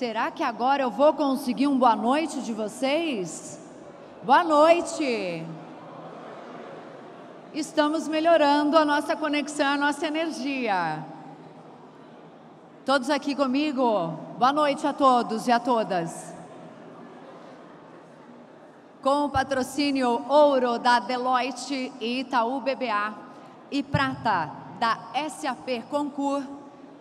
Será que agora eu vou conseguir um boa noite de vocês? Boa noite! Estamos melhorando a nossa conexão, a nossa energia. Todos aqui comigo? Boa noite a todos e a todas. Com o patrocínio ouro da Deloitte e Itaú BBA e prata da SAP Concur,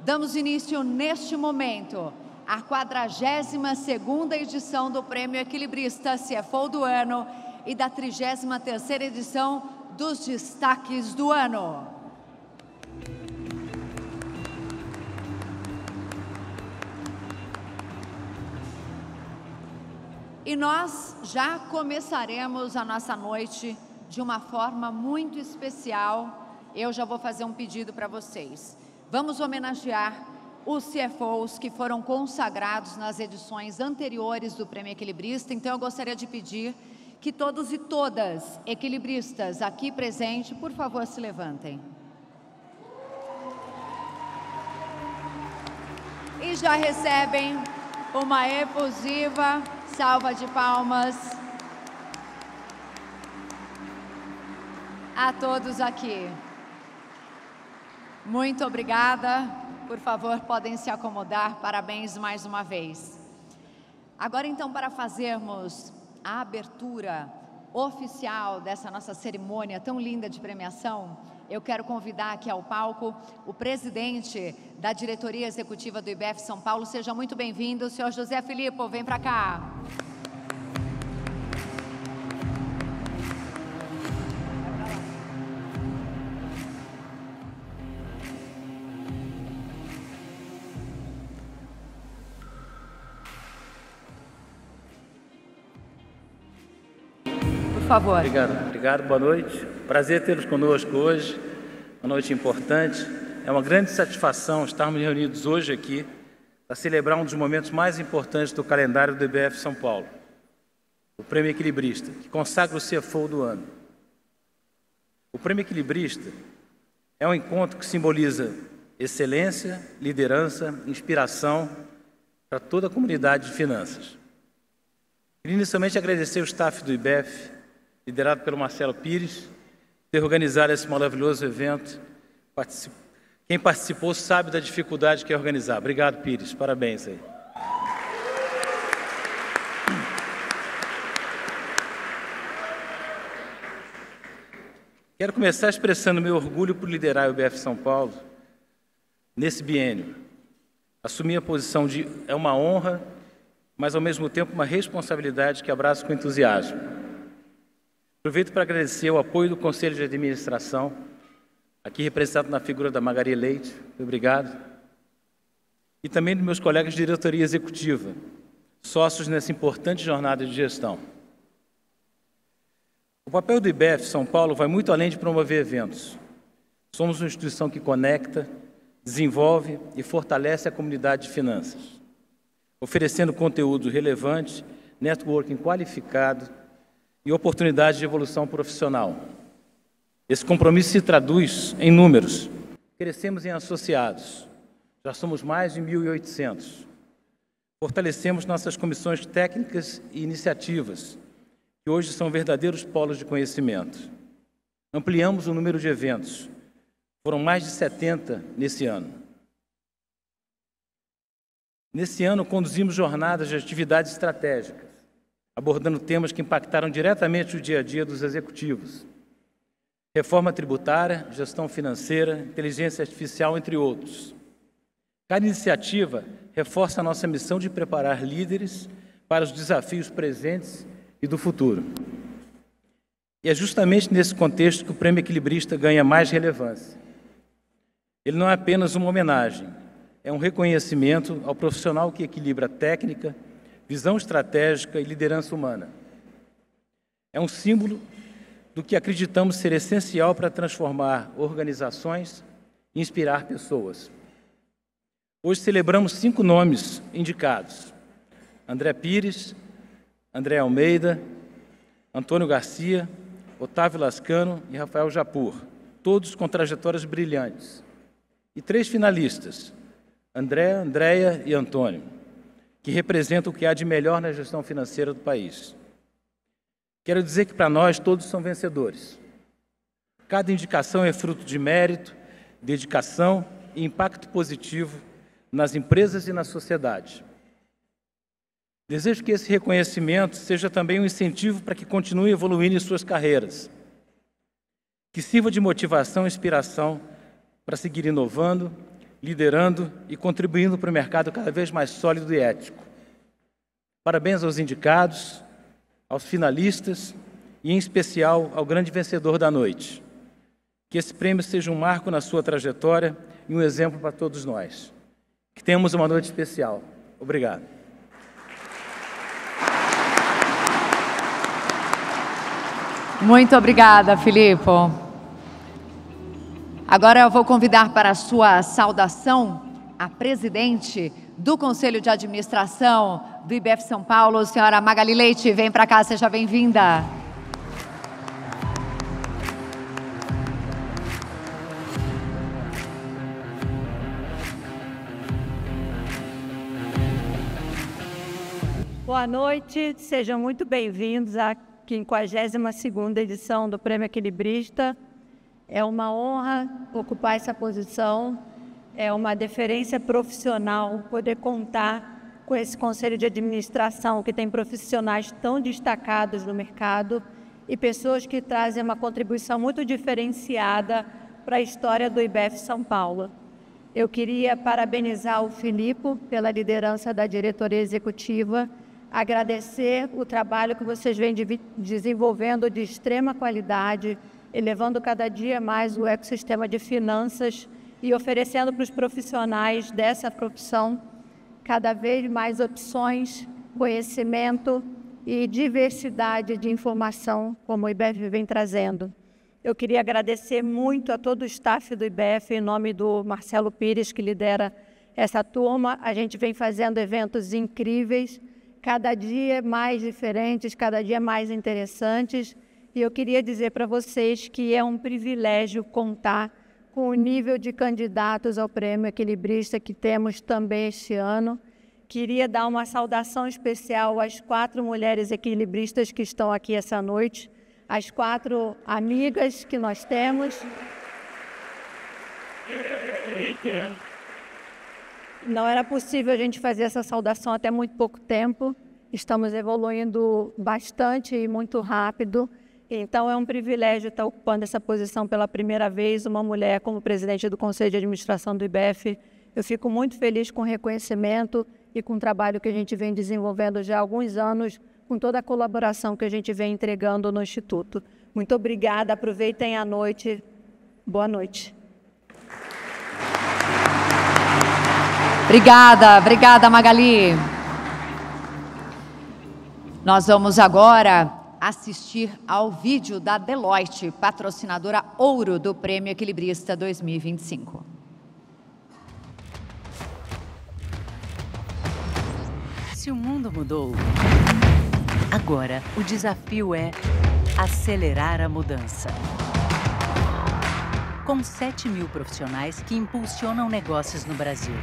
damos início neste momento à 42ª edição do Prêmio Equilibrista CFO do ano e da 33ª edição dos Destaques do Ano. E nós já começaremos a nossa noite de uma forma muito especial. Eu já vou fazer um pedido para vocês. Vamos homenagear os CFOs que foram consagrados nas edições anteriores do Prêmio Equilibrista. Então, eu gostaria de pedir que todos e todas equilibristas aqui presentes, por favor, se levantem. E já recebem uma efusiva salva de palmas a todos aqui. Muito obrigada. Por favor, podem se acomodar. Parabéns mais uma vez. Agora, então, para fazermos a abertura oficial dessa nossa cerimônia tão linda de premiação, eu quero convidar aqui ao palco o presidente da diretoria executiva do IBF São Paulo. Seja muito bem-vindo, o senhor José Filippo, vem para cá. Por favor. Obrigado, boa noite. Prazer tê-los conosco hoje, uma noite importante. É uma grande satisfação estarmos reunidos hoje aqui para celebrar um dos momentos mais importantes do calendário do IBF São Paulo, o Prêmio Equilibrista, que consagra o CFO do ano. O Prêmio Equilibrista é um encontro que simboliza excelência, liderança, inspiração para toda a comunidade de finanças. Queria inicialmente agradecer o staff do IBF, liderado pelo Marcelo Pires, ter organizado esse maravilhoso evento. Quem participou sabe da dificuldade que é organizar. Obrigado, Pires. Parabéns aí. Quero começar expressando meu orgulho por liderar o IBF São Paulo nesse biênio. Assumir a posição é uma honra, mas ao mesmo tempo uma responsabilidade que abraço com entusiasmo. Aproveito para agradecer o apoio do Conselho de Administração, aqui representado na figura da Magari Leite, obrigado, e também dos meus colegas de diretoria executiva, sócios nessa importante jornada de gestão. O papel do IBF São Paulo vai muito além de promover eventos. Somos uma instituição que conecta, desenvolve e fortalece a comunidade de finanças, oferecendo conteúdo relevante, networking qualificado e oportunidade de evolução profissional. Esse compromisso se traduz em números. Crescemos em associados. Já somos mais de 1.800. Fortalecemos nossas comissões técnicas e iniciativas, que hoje são verdadeiros polos de conhecimento. Ampliamos o número de eventos. Foram mais de 70 nesse ano. Nesse ano, conduzimos jornadas de atividades estratégicas, abordando temas que impactaram diretamente o dia a dia dos executivos. Reforma tributária, gestão financeira, inteligência artificial, entre outros. Cada iniciativa reforça a nossa missão de preparar líderes para os desafios presentes e do futuro. E é justamente nesse contexto que o Prêmio Equilibrista ganha mais relevância. Ele não é apenas uma homenagem, é um reconhecimento ao profissional que equilibra técnica, visão estratégica e liderança humana. É um símbolo do que acreditamos ser essencial para transformar organizações e inspirar pessoas. Hoje celebramos 5 nomes indicados: André Pires, André Almeida, Antônio Garcia, Otávio Lascano e Rafael Japur, todos com trajetórias brilhantes. E 3 finalistas, André, Andréia e Antônio. que representa o que há de melhor na gestão financeira do país. Quero dizer que, para nós, todos são vencedores. Cada indicação é fruto de mérito, dedicação e impacto positivo nas empresas e na sociedade. Desejo que esse reconhecimento seja também um incentivo para que continuem evoluindo em suas carreiras, que sirva de motivação e inspiração para seguir inovando, liderando e contribuindo para um mercado cada vez mais sólido e ético. Parabéns aos indicados, aos finalistas e, em especial, ao grande vencedor da noite. Que esse prêmio seja um marco na sua trajetória e um exemplo para todos nós. Que tenhamos uma noite especial. Obrigado. Muito obrigada, Filippo. Agora eu vou convidar para a sua saudação a presidente do Conselho de Administração do IBF São Paulo, senhora Magali Leite. Vem para cá, seja bem-vinda. Boa noite, sejam muito bem-vindos à 52ª edição do Prêmio Equilibrista. É uma honra ocupar essa posição, é uma deferência profissional poder contar com esse Conselho de Administração que tem profissionais tão destacados no mercado e pessoas que trazem uma contribuição muito diferenciada para a história do IBF São Paulo. Eu queria parabenizar o Filippo pela liderança da diretoria executiva, agradecer o trabalho que vocês vêm desenvolvendo de extrema qualidade, elevando cada dia mais o ecossistema de finanças e oferecendo para os profissionais dessa profissão cada vez mais opções, conhecimento e diversidade de informação, como o IBF vem trazendo. Eu queria agradecer muito a todo o staff do IBF, em nome do Marcelo Pires, que lidera essa turma. A gente vem fazendo eventos incríveis, cada dia mais diferentes, cada dia mais interessantes. E eu queria dizer para vocês que é um privilégio contar com o nível de candidatos ao Prêmio Equilibrista que temos também este ano. Queria dar uma saudação especial às 4 mulheres equilibristas que estão aqui essa noite, as 4 amigas que nós temos. Não era possível a gente fazer essa saudação até muito pouco tempo. Estamos evoluindo bastante e muito rápido. Então, é um privilégio estar ocupando essa posição pela primeira vez, uma mulher como presidente do Conselho de Administração do IBF. Eu fico muito feliz com o reconhecimento e com o trabalho que a gente vem desenvolvendo já há alguns anos, com toda a colaboração que a gente vem entregando no Instituto. Muito obrigada, aproveitem a noite. Boa noite. Obrigada, Magali. Nós vamos agora assistir ao vídeo da Deloitte, patrocinadora ouro do Prêmio Equilibrista 2025. Se o mundo mudou, agora o desafio é acelerar a mudança. Com 7.000 profissionais que impulsionam negócios no Brasil.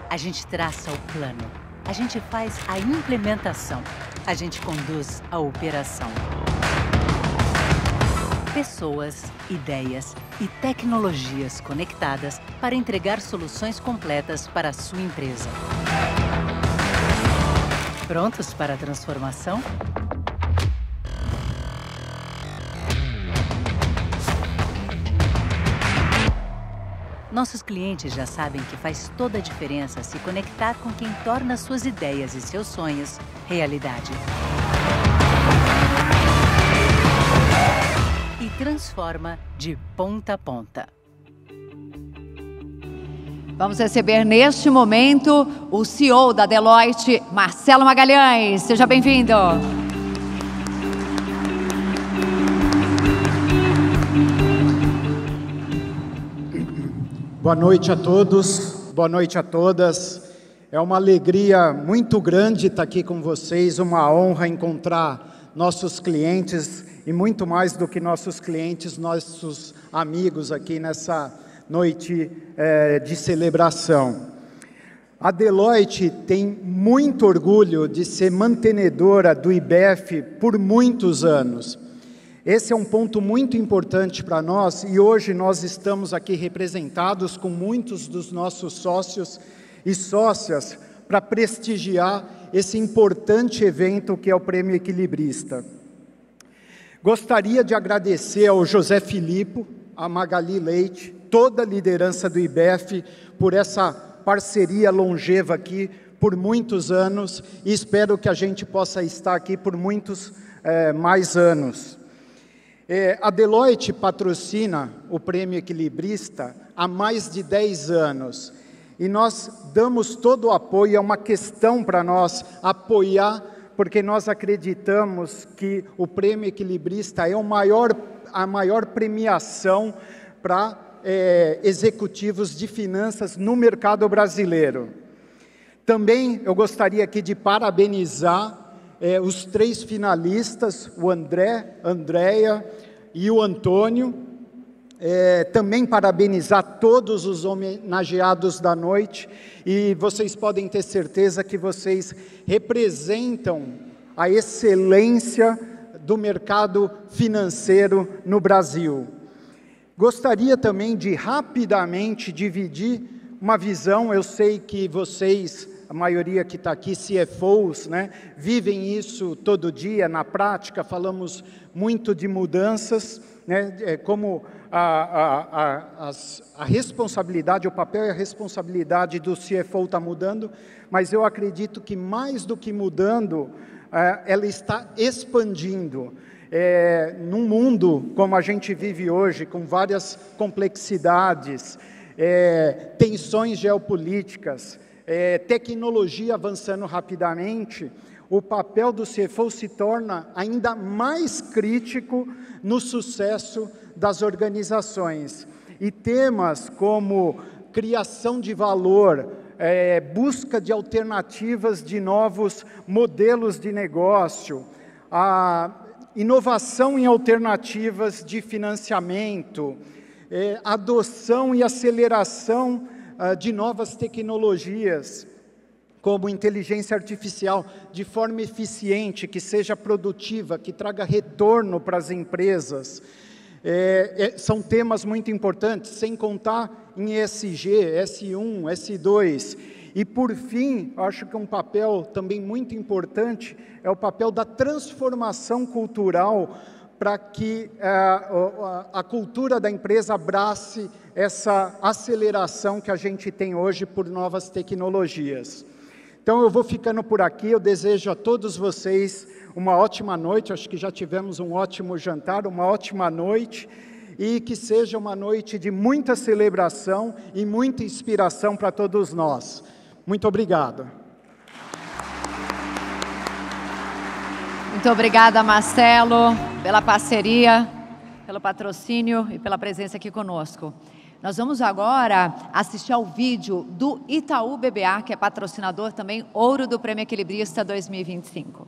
A gente traça o plano, a gente faz a implementação, a gente conduz a operação. Pessoas, ideias e tecnologias conectadas para entregar soluções completas para a sua empresa. Prontos para a transformação? Nossos clientes já sabem que faz toda a diferença se conectar com quem torna suas ideias e seus sonhos realidade. E transforma de ponta a ponta. Vamos receber neste momento o CEO da Deloitte, Marcelo Magalhães. Seja bem-vindo. Boa noite a todos, boa noite a todas. É uma alegria muito grande estar aqui com vocês, uma honra encontrar nossos clientes e muito mais do que nossos clientes, nossos amigos aqui nessa noite de celebração. A Deloitte tem muito orgulho de ser mantenedora do IBEF por muitos anos. Esse é um ponto muito importante para nós e hoje nós estamos aqui representados com muitos dos nossos sócios e sócias para prestigiar esse importante evento que é o Prêmio Equilibrista. Gostaria de agradecer ao José Filippo, a Magali Leite, toda a liderança do IBEF por essa parceria longeva aqui por muitos anos e espero que a gente possa estar aqui por muitos mais anos. A Deloitte patrocina o Prêmio Equilibrista há mais de 10 anos e nós damos todo o apoio, é uma questão para nós apoiar, porque nós acreditamos que o Prêmio Equilibrista é a maior premiação para executivos de finanças no mercado brasileiro. Também eu gostaria aqui de parabenizar os 3 finalistas, o André, a Andréia e o Antônio. Também parabenizar todos os homenageados da noite, e vocês podem ter certeza que vocês representam a excelência do mercado financeiro no Brasil. Gostaria também de rapidamente dividir uma visão, eu sei que vocês, a maioria que está aqui, CFOs, né, vivem isso todo dia, na prática, falamos muito de mudanças, né, como a responsabilidade, o papel e a responsabilidade do CFO está mudando, mas eu acredito que mais do que mudando, ela está expandindo. Num mundo como a gente vive hoje, com várias complexidades, tensões geopolíticas, tecnologia avançando rapidamente, o papel do CFO se torna ainda mais crítico no sucesso das organizações. E temas como criação de valor, busca de alternativas de novos modelos de negócio, a inovação em alternativas de financiamento, adoção e aceleração de novas tecnologias, como inteligência artificial, de forma eficiente, que seja produtiva, que traga retorno para as empresas. São temas muito importantes, sem contar em ESG, S1, S2. E, por fim, acho que um papel também muito importante é o papel da transformação cultural para que a cultura da empresa abrace essa aceleração que a gente tem hoje por novas tecnologias. Então, eu vou ficando por aqui, eu desejo a todos vocês uma ótima noite, acho que já tivemos um ótimo jantar, uma ótima noite, e que seja uma noite de muita celebração e muita inspiração para todos nós. Muito obrigado. Muito obrigada, Marcelo, pela parceria, pelo patrocínio e pela presença aqui conosco. Nós vamos agora assistir ao vídeo do Itaú BBA, que é patrocinador também, ouro do Prêmio Equilibrista 2025.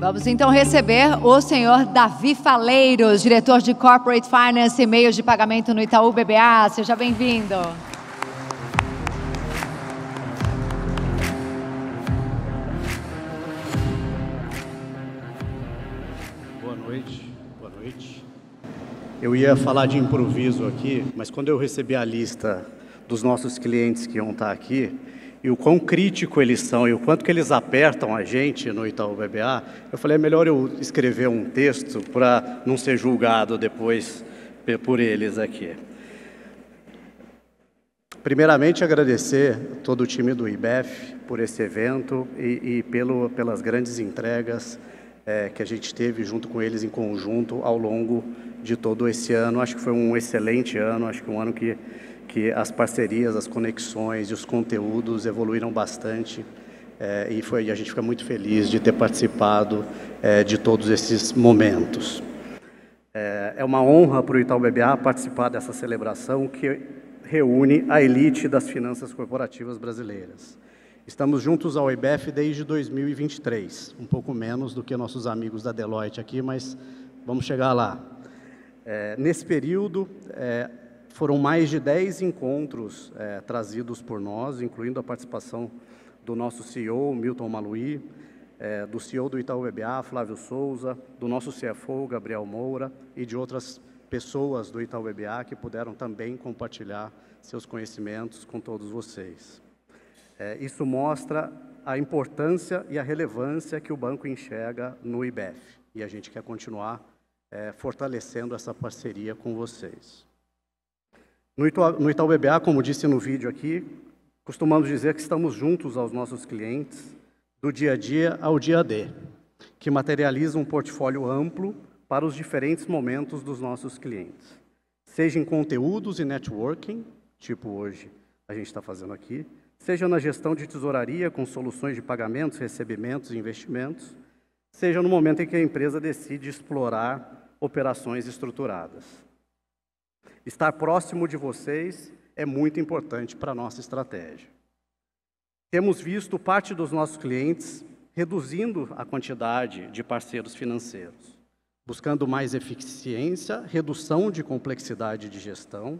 Vamos então receber o senhor Davi Faleiros, diretor de Corporate Finance e meios de pagamento no Itaú BBA. Seja bem-vindo. Boa noite, boa noite. Eu ia falar de improviso aqui, mas quando eu recebi a lista dos nossos clientes que iam estar aqui, e o quão crítico eles são e o quanto que eles apertam a gente no Itaú BBA, eu falei, é melhor eu escrever um texto para não ser julgado depois por eles aqui. Primeiramente, agradecer todo o time do IBEF por esse evento e pelas grandes entregas que a gente teve junto com eles em conjunto ao longo de todo esse ano. Acho que foi um excelente ano, acho que um ano que as parcerias, as conexões e os conteúdos evoluíram bastante e a gente fica muito feliz de ter participado de todos esses momentos. É uma honra para o Itaú BBA participar dessa celebração que reúne a elite das finanças corporativas brasileiras. Estamos juntos ao IBEF desde 2023, um pouco menos do que nossos amigos da Deloitte aqui, mas vamos chegar lá. Nesse período, foram mais de 10 encontros trazidos por nós, incluindo a participação do nosso CEO, Milton Maluhy, do CEO do Itaú BBA, Flávio Souza, do nosso CFO, Gabriel Moura, e de outras pessoas do Itaú BBA que puderam também compartilhar seus conhecimentos com todos vocês. Isso mostra a importância e a relevância que o banco enxerga no IBEF, e a gente quer continuar fortalecendo essa parceria com vocês. No Itaú BBA, como disse no vídeo aqui, costumamos dizer que estamos juntos aos nossos clientes, do dia a dia ao dia D, que materializa um portfólio amplo para os diferentes momentos dos nossos clientes, seja em conteúdos e networking, tipo hoje a gente está fazendo aqui, seja na gestão de tesouraria com soluções de pagamentos, recebimentos e investimentos, seja no momento em que a empresa decide explorar operações estruturadas. Estar próximo de vocês é muito importante para a nossa estratégia. Temos visto parte dos nossos clientes reduzindo a quantidade de parceiros financeiros, buscando mais eficiência, redução de complexidade de gestão,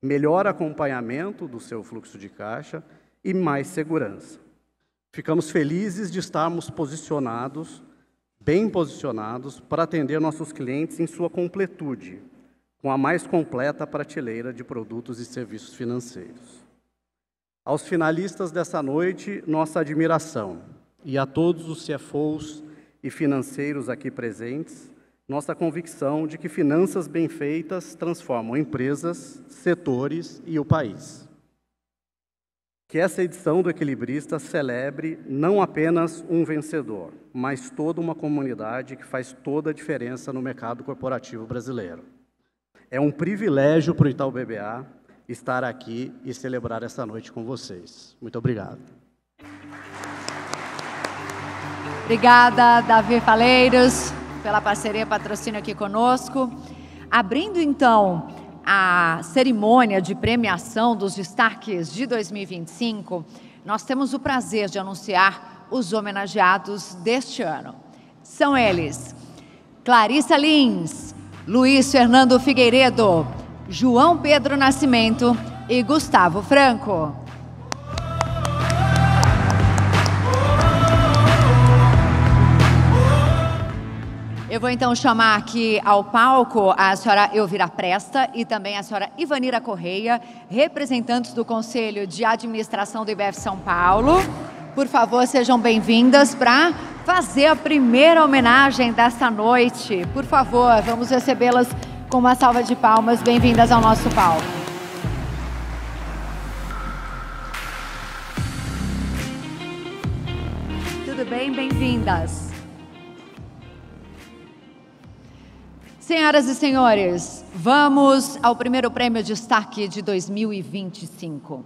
melhor acompanhamento do seu fluxo de caixa e mais segurança. Ficamos felizes de estarmos bem posicionados, para atender nossos clientes em sua completude, com a mais completa prateleira de produtos e serviços financeiros. Aos finalistas dessa noite, nossa admiração, e a todos os CFOs e financeiros aqui presentes, nossa convicção de que finanças bem feitas transformam empresas, setores e o país. Que essa edição do Equilibrista celebre não apenas um vencedor, mas toda uma comunidade que faz toda a diferença no mercado corporativo brasileiro. É um privilégio para o Itaú BBA estar aqui e celebrar essa noite com vocês. Muito obrigado. Obrigada, Davi Faleiros, pela parceria e patrocínio aqui conosco. Abrindo, então, a cerimônia de premiação dos destaques de 2025, nós temos o prazer de anunciar os homenageados deste ano. São eles: Clarissa Lins, Luiz Fernando Figueiredo, João Pedro Nascimento e Gustavo Franco. Eu vou então chamar aqui ao palco a senhora Elvira Presta e também a senhora Ivanira Correia, representantes do Conselho de Administração do IBEF São Paulo. Por favor, sejam bem-vindas para fazer a primeira homenagem desta noite. Por favor, vamos recebê-las com uma salva de palmas. Bem-vindas ao nosso palco. Tudo bem? Bem-vindas. Senhoras e senhores, vamos ao primeiro prêmio Destaque de 2025.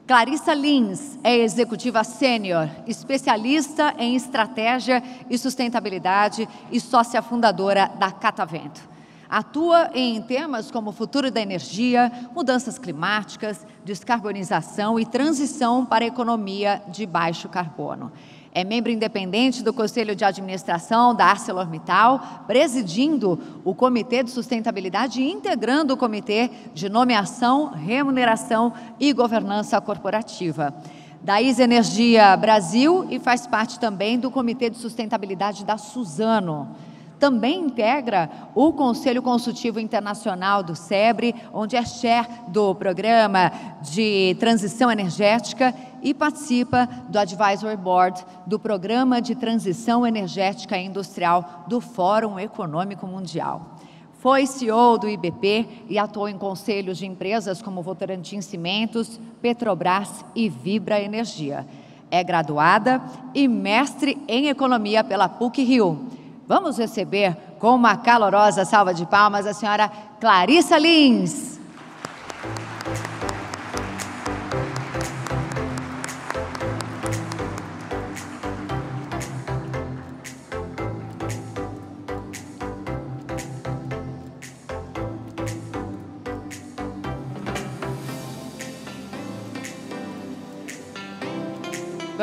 Clarissa Lins é executiva sênior, especialista em estratégia e sustentabilidade e sócia fundadora da Catavento. Atua em temas como futuro da energia, mudanças climáticas, descarbonização e transição para a economia de baixo carbono. É membro independente do Conselho de Administração da ArcelorMittal, presidindo o Comitê de Sustentabilidade e integrando o Comitê de Nomeação, Remuneração e Governança Corporativa da ISA Energia Brasil e faz parte também do Comitê de Sustentabilidade da Suzano. Também integra o Conselho Consultivo Internacional do SEBRE, onde é chair do Programa de Transição Energética e participa do Advisory Board do Programa de Transição Energética e Industrial do Fórum Econômico Mundial. Foi CEO do IBP e atuou em conselhos de empresas como Votorantim Cimentos, Petrobras e Vibra Energia. É graduada e mestre em Economia pela PUC-Rio. Vamos receber com uma calorosa salva de palmas a senhora Clarissa Lins.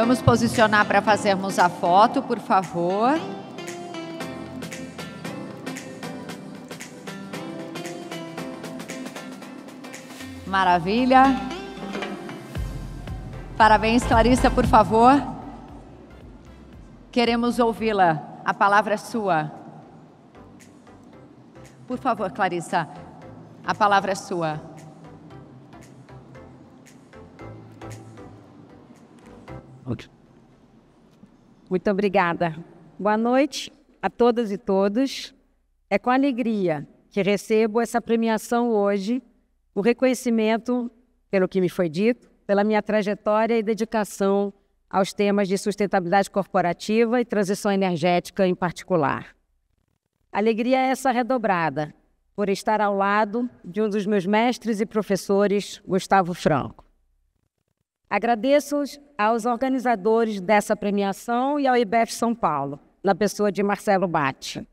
Vamos posicionar para fazermos a foto, por favor. Maravilha. Parabéns, Clarissa, por favor. Queremos ouvi-la. A palavra é sua. Por favor, Clarissa, a palavra é sua. Muito obrigada. Boa noite a todas e todos. É com alegria que recebo essa premiação hoje, o reconhecimento, pelo que me foi dito, pela minha trajetória e dedicação aos temas de sustentabilidade corporativa e transição energética em particular. Alegria essa redobrada por estar ao lado de um dos meus mestres e professores, Gustavo Franco. Agradeço aos organizadores dessa premiação e ao IBEF São Paulo, na pessoa de Marcelo Batti.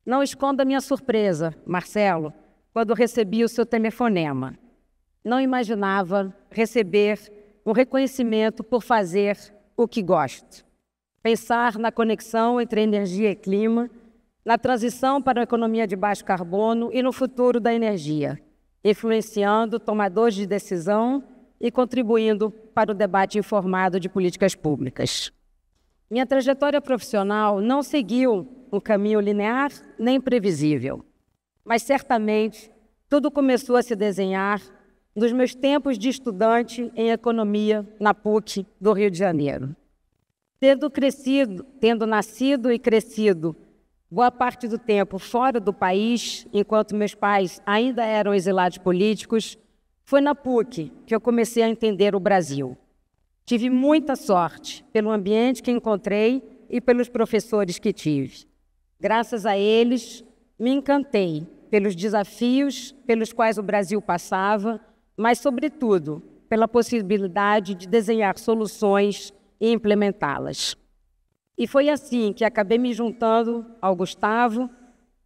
Não esconda minha surpresa, Marcelo, quando recebi o seu telefonema. Não imaginava receber um reconhecimento por fazer o que gosto. Pensar na conexão entre energia e clima, na transição para uma economia de baixo carbono e no futuro da energia, influenciando tomadores de decisão e contribuindo para o debate informado de políticas públicas. Minha trajetória profissional não seguiu um caminho linear nem previsível, mas certamente tudo começou a se desenhar nos meus tempos de estudante em economia na PUC do Rio de Janeiro. Tendo nascido e crescido boa parte do tempo fora do país, enquanto meus pais ainda eram exilados políticos, foi na PUC que eu comecei a entender o Brasil. Tive muita sorte pelo ambiente que encontrei e pelos professores que tive. Graças a eles, me encantei pelos desafios pelos quais o Brasil passava, mas, sobretudo, pela possibilidade de desenhar soluções e implementá-las. E foi assim que acabei me juntando ao Gustavo,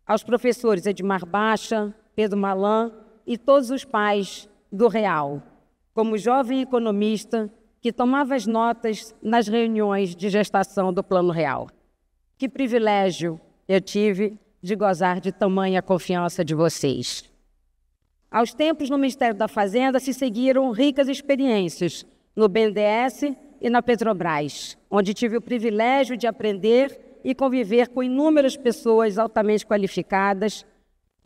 aos professores Edmar Baixa, Pedro Malan e todos os pais do Real, como jovem economista que tomava as notas nas reuniões de gestação do Plano Real. Que privilégio eu tive de gozar de tamanha confiança de vocês. Aos tempos, no Ministério da Fazenda, se seguiram ricas experiências no BNDES e na Petrobras, onde tive o privilégio de aprender e conviver com inúmeras pessoas altamente qualificadas,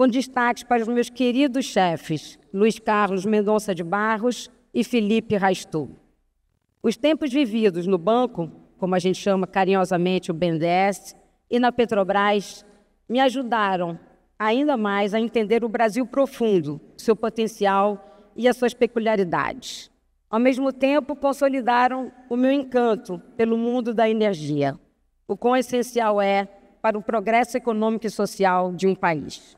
com destaques para os meus queridos chefes, Luiz Carlos Mendonça de Barros e Felipe Raistu. Os tempos vividos no banco, como a gente chama carinhosamente o BNDES, e na Petrobras, me ajudaram ainda mais a entender o Brasil profundo, seu potencial e as suas peculiaridades. Ao mesmo tempo, consolidaram o meu encanto pelo mundo da energia, o quão essencial é para o progresso econômico e social de um país.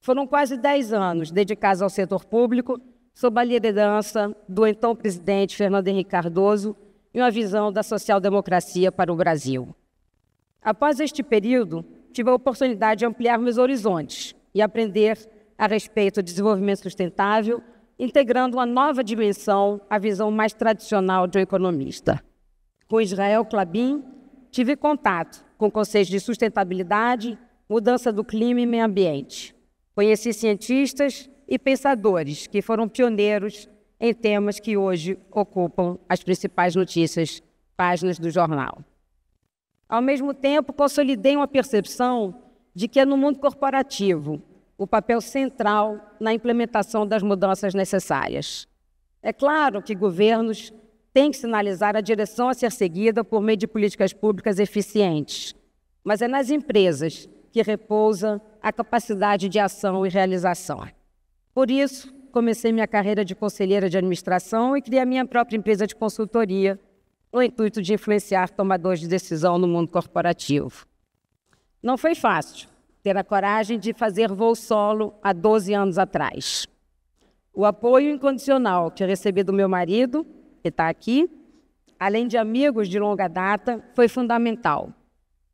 Foram quase 10 anos dedicados ao setor público, sob a liderança do então presidente Fernando Henrique Cardoso e uma visão da social-democracia para o Brasil. Após este período, tive a oportunidade de ampliar meus horizontes e aprender a respeito do desenvolvimento sustentável, integrando uma nova dimensão à visão mais tradicional de um economista. Com Israel Klabin, tive contato com conceitos de sustentabilidade, mudança do clima e meio ambiente. Conheci cientistas e pensadores que foram pioneiros em temas que hoje ocupam as principais páginas do jornal. Ao mesmo tempo, consolidei uma percepção de que é no mundo corporativo o papel central na implementação das mudanças necessárias. É claro que governos tem que sinalizar a direção a ser seguida por meio de políticas públicas eficientes. Mas é nas empresas que repousa a capacidade de ação e realização. Por isso, comecei minha carreira de conselheira de administração e criei a minha própria empresa de consultoria, no intuito de influenciar tomadores de decisão no mundo corporativo. Não foi fácil ter a coragem de fazer voo solo há 12 anos atrás. O apoio incondicional que eu recebi do meu marido, que está aqui, além de amigos de longa data, foi fundamental.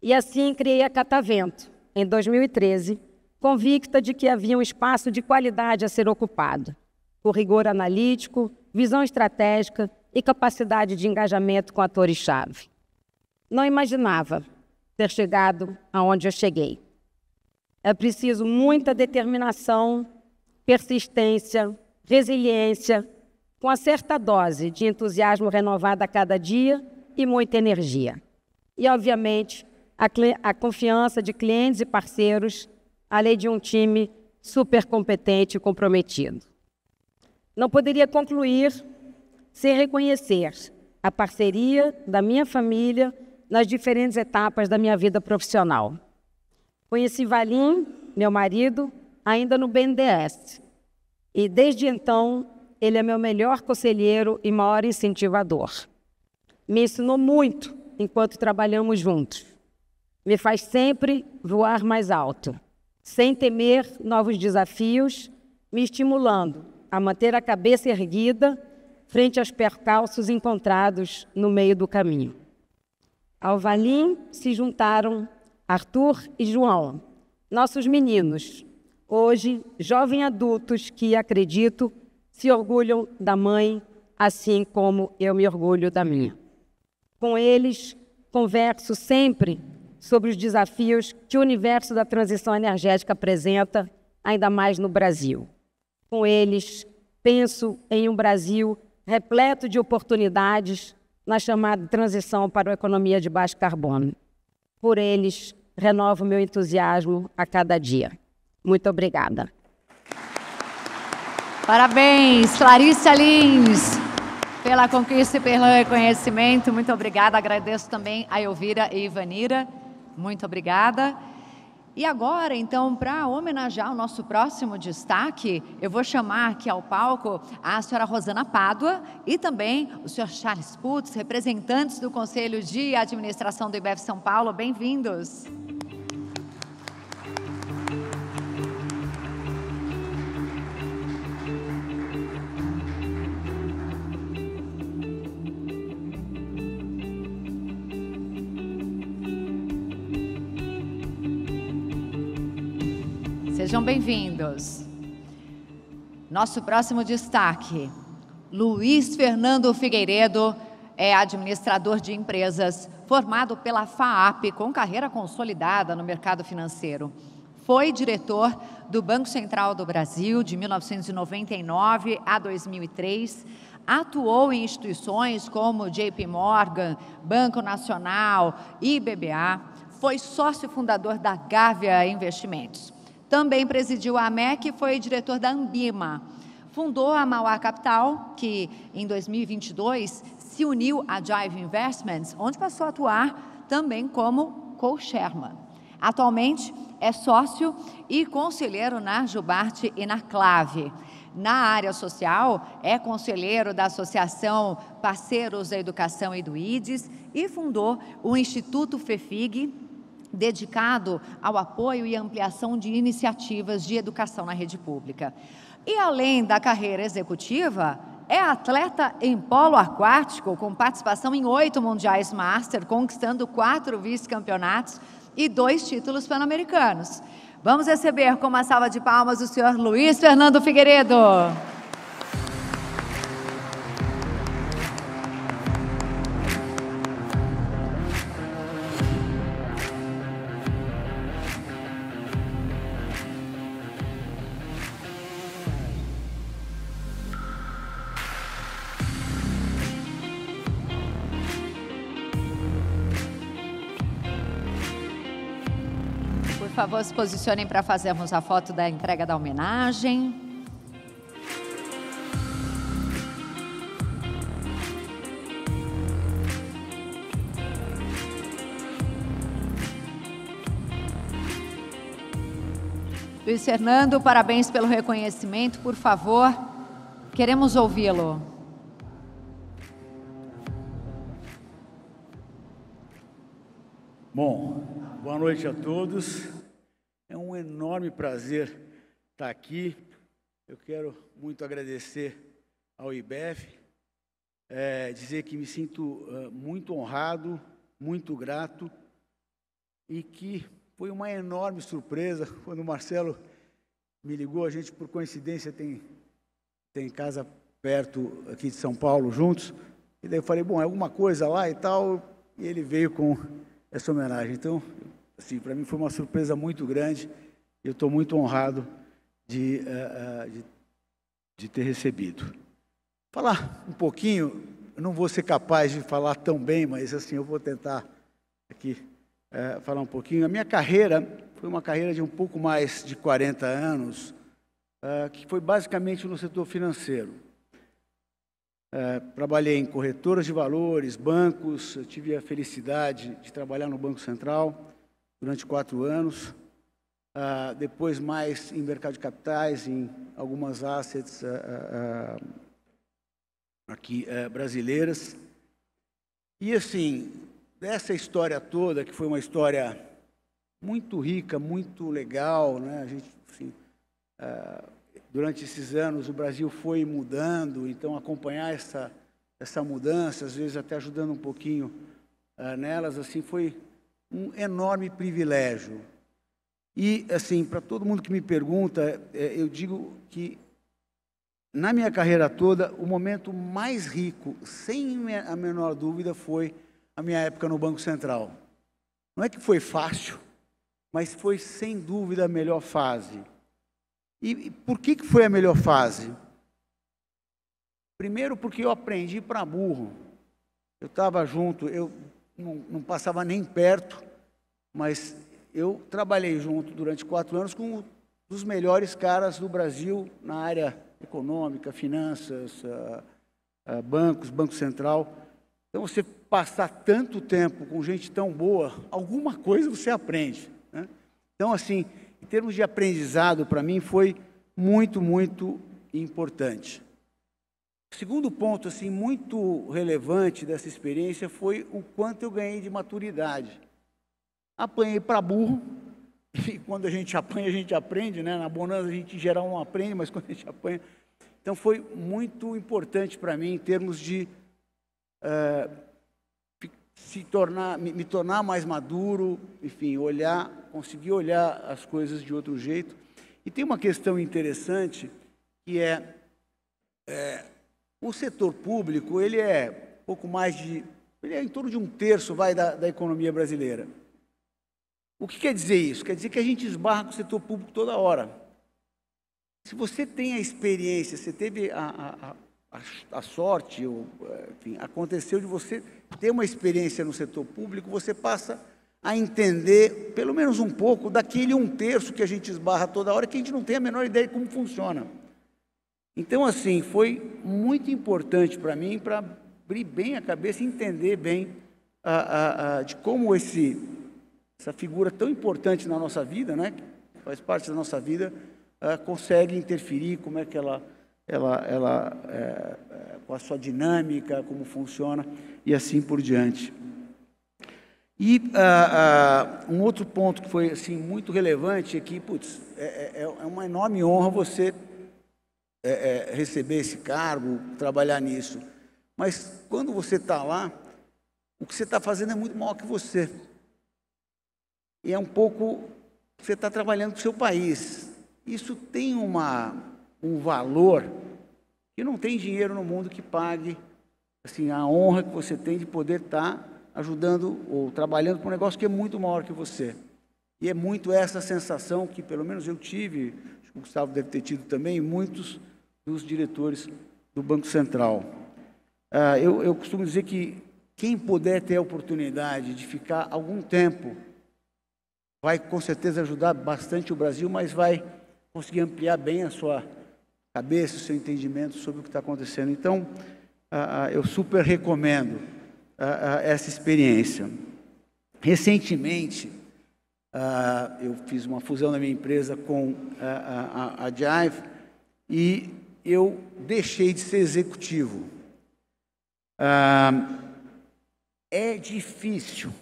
E assim criei a Catavento, em 2013, convicta de que havia um espaço de qualidade a ser ocupado, com rigor analítico, visão estratégica e capacidade de engajamento com atores-chave. Não imaginava ter chegado aonde eu cheguei. É preciso muita determinação, persistência, resiliência, com a certa dose de entusiasmo renovado a cada dia e muita energia. E, obviamente, a confiança de clientes e parceiros, além de um time super competente e comprometido. Não poderia concluir sem reconhecer a parceria da minha família nas diferentes etapas da minha vida profissional. Conheci Valim, meu marido, ainda no BNDES. E, desde então, ele é meu melhor conselheiro e maior incentivador. Me ensinou muito enquanto trabalhamos juntos. Me faz sempre voar mais alto, sem temer novos desafios, me estimulando a manter a cabeça erguida frente aos percalços encontrados no meio do caminho. Ao Valim se juntaram Arthur e João, nossos meninos, hoje jovens adultos que, acredito, se orgulham da mãe, assim como eu me orgulho da minha. Com eles, converso sempre sobre os desafios que o universo da transição energética apresenta, ainda mais no Brasil. Com eles, penso em um Brasil repleto de oportunidades na chamada transição para uma economia de baixo carbono. Por eles, renovo meu entusiasmo a cada dia. Muito obrigada. Parabéns, Clarissa Lins, pela conquista e pelo reconhecimento. Muito obrigada. Agradeço também a Elvira e Ivanira. Muito obrigada. E agora, então, para homenagear o nosso próximo destaque, eu vou chamar aqui ao palco a senhora Rosana Pádua e também o senhor Charles Putz, representantes do Conselho de Administração do IBEF São Paulo. Bem-vindos. Sejam bem-vindos. Nosso próximo destaque, Luiz Fernando Figueiredo, é administrador de empresas, formado pela FAAP, com carreira consolidada no mercado financeiro. Foi diretor do Banco Central do Brasil de 1999 a 2003, atuou em instituições como JP Morgan, Banco Nacional e BBA, foi sócio fundador da Gávea Investimentos. Também presidiu a AMEC e foi diretor da Ambima. Fundou a Mauá Capital, que em 2022 se uniu à Jive Investments, onde passou a atuar também como co-chairman. Atualmente é sócio e conselheiro na Jubarte e na Clave. Na área social, é conselheiro da Associação Parceiros da Educação e do IDES e fundou o Instituto FEFIG, dedicado ao apoio e ampliação de iniciativas de educação na rede pública. E além da carreira executiva, é atleta em polo aquático, com participação em 8 mundiais master, conquistando 4 vice-campeonatos e 2 títulos pan-americanos. Vamos receber com uma salva de palmas o senhor Luiz Fernando Figueiredo. Por favor, se posicionem para fazermos a foto da entrega da homenagem. Luiz Fernando, parabéns pelo reconhecimento, por favor, queremos ouvi-lo. Bom, boa noite a todos. É um enorme prazer estar aqui. Eu quero muito agradecer ao IBEF, dizer que me sinto muito honrado, muito grato, e que foi uma enorme surpresa quando o Marcelo me ligou. A gente, por coincidência, tem casa perto aqui de São Paulo juntos, e daí eu falei, bom, é alguma coisa lá e tal, e ele veio com essa homenagem. Então, assim, para mim foi uma surpresa muito grande, e eu estou muito honrado de ter recebido. Falar um pouquinho, eu não vou ser capaz de falar tão bem, mas assim, eu vou tentar aqui falar um pouquinho. A minha carreira foi uma carreira de um pouco mais de 40 anos, que foi basicamente no setor financeiro. Trabalhei em corretoras de valores, bancos, eu tive a felicidade de trabalhar no Banco Central durante 4 anos, depois mais em mercado de capitais, em algumas assets aqui brasileiras. E assim, dessa história toda, que foi uma história muito rica, muito legal, né? A gente, assim, durante esses anos o Brasil foi mudando, então acompanhar essa mudança, às vezes até ajudando um pouquinho nelas, assim, foi um enorme privilégio. E assim, para todo mundo que me pergunta, eu digo que na minha carreira toda o momento mais rico, sem a menor dúvida, foi a minha época no Banco Central. Não é que foi fácil, mas foi sem dúvida a melhor fase. E por que foi a melhor fase? Primeiro, porque eu aprendi para burro. Eu estava junto, eu não passava nem perto, mas eu trabalhei junto durante 4 anos com um dos melhores caras do Brasil na área econômica, finanças, bancos, Banco Central. Então, você passar tanto tempo com gente tão boa, alguma coisa você aprende, né? Então, assim, em termos de aprendizado, para mim, foi muito, muito importante. O segundo ponto, assim, muito relevante dessa experiência foi o quanto eu ganhei de maturidade. Apanhei para burro, e quando a gente apanha, a gente aprende, né? Na bonança, a gente, em geral, não aprende, mas quando a gente apanha... Então, foi muito importante para mim, em termos de me tornar mais maduro, enfim, conseguir olhar as coisas de outro jeito. E tem uma questão interessante, que o setor público, ele é pouco mais de... Ele é em torno de 1/3, da economia brasileira. O que quer dizer isso? Quer dizer que a gente esbarra com o setor público toda hora. Se você tem a experiência, você teve a sorte, enfim, aconteceu de você ter uma experiência no setor público, você passa a entender, pelo menos um pouco, daquele 1/3 que a gente esbarra toda hora, que a gente não tem a menor ideia de como funciona. Então, assim, foi muito importante para mim, para abrir bem a cabeça e entender bem de como essa figura tão importante na nossa vida, né, que faz parte da nossa vida, consegue interferir, como é que ela com a sua dinâmica, como funciona, e assim por diante. E um outro ponto que foi assim, muito relevante é que, putz, é uma enorme honra você receber esse cargo, trabalhar nisso. Mas quando você está lá, o que você está fazendo é muito maior que você. E é um pouco que você está trabalhando para o seu país. Isso tem um valor que não tem dinheiro no mundo que pague assim, a honra que você tem de poder estar ajudando ou trabalhando para um negócio que é muito maior que você. E é muito essa sensação que, pelo menos, eu tive, acho que o Gustavo deve ter tido também, muitos dos diretores do Banco Central. Eu costumo dizer que quem puder ter a oportunidade de ficar algum tempo vai, com certeza, ajudar bastante o Brasil, mas vai conseguir ampliar bem a sua cabeça, o seu entendimento sobre o que está acontecendo. Então, eu super recomendo essa experiência. Recentemente, Eu fiz uma fusão da minha empresa com a Jive e eu deixei de ser executivo. É difícil.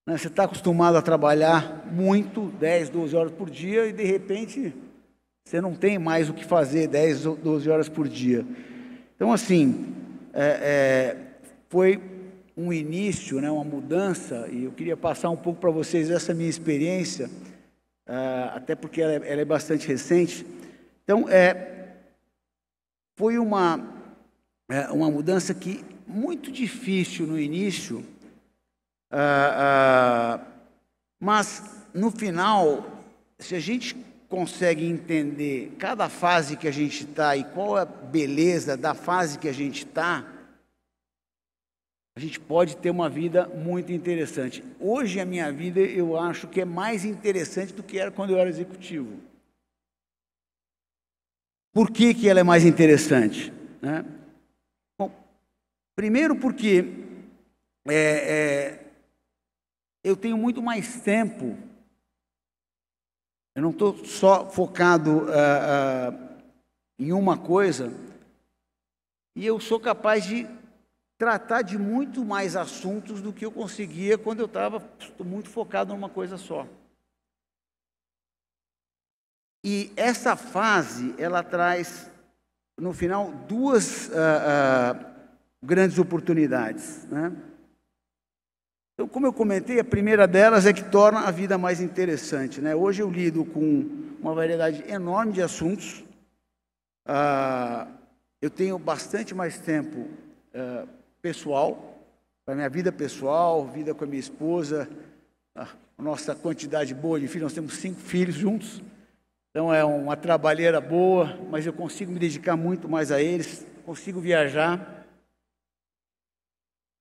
Né? Você está acostumado a trabalhar muito, 10, 12 horas por dia, e de repente você não tem mais o que fazer 10, 12 horas por dia. Então, assim, foi um início, né, uma mudança, e eu queria passar um pouco para vocês essa minha experiência, até porque ela é bastante recente. Então, foi uma mudança que muito difícil no início, mas no final, se a gente consegue entender cada fase que a gente está e qual é a beleza da fase que a gente está, a gente pode ter uma vida muito interessante. Hoje a minha vida eu acho que é mais interessante do que era quando eu era executivo. Por que que ela é mais interessante? Né? Bom, primeiro porque eu tenho muito mais tempo. Eu não estou só focado em uma coisa, e eu sou capaz de tratar de muito mais assuntos do que eu conseguia quando eu estava muito focado numa coisa só. E essa fase, ela traz, no final, duas grandes oportunidades, né? Então, como eu comentei, a primeira delas é que torna a vida mais interessante, né? Hoje eu lido com uma variedade enorme de assuntos. Eu tenho bastante mais tempo pessoal, para a minha vida pessoal, vida com a minha esposa, a nossa quantidade boa de filhos, nós temos 5 filhos juntos, então é uma trabalheira boa, mas eu consigo me dedicar muito mais a eles, consigo viajar.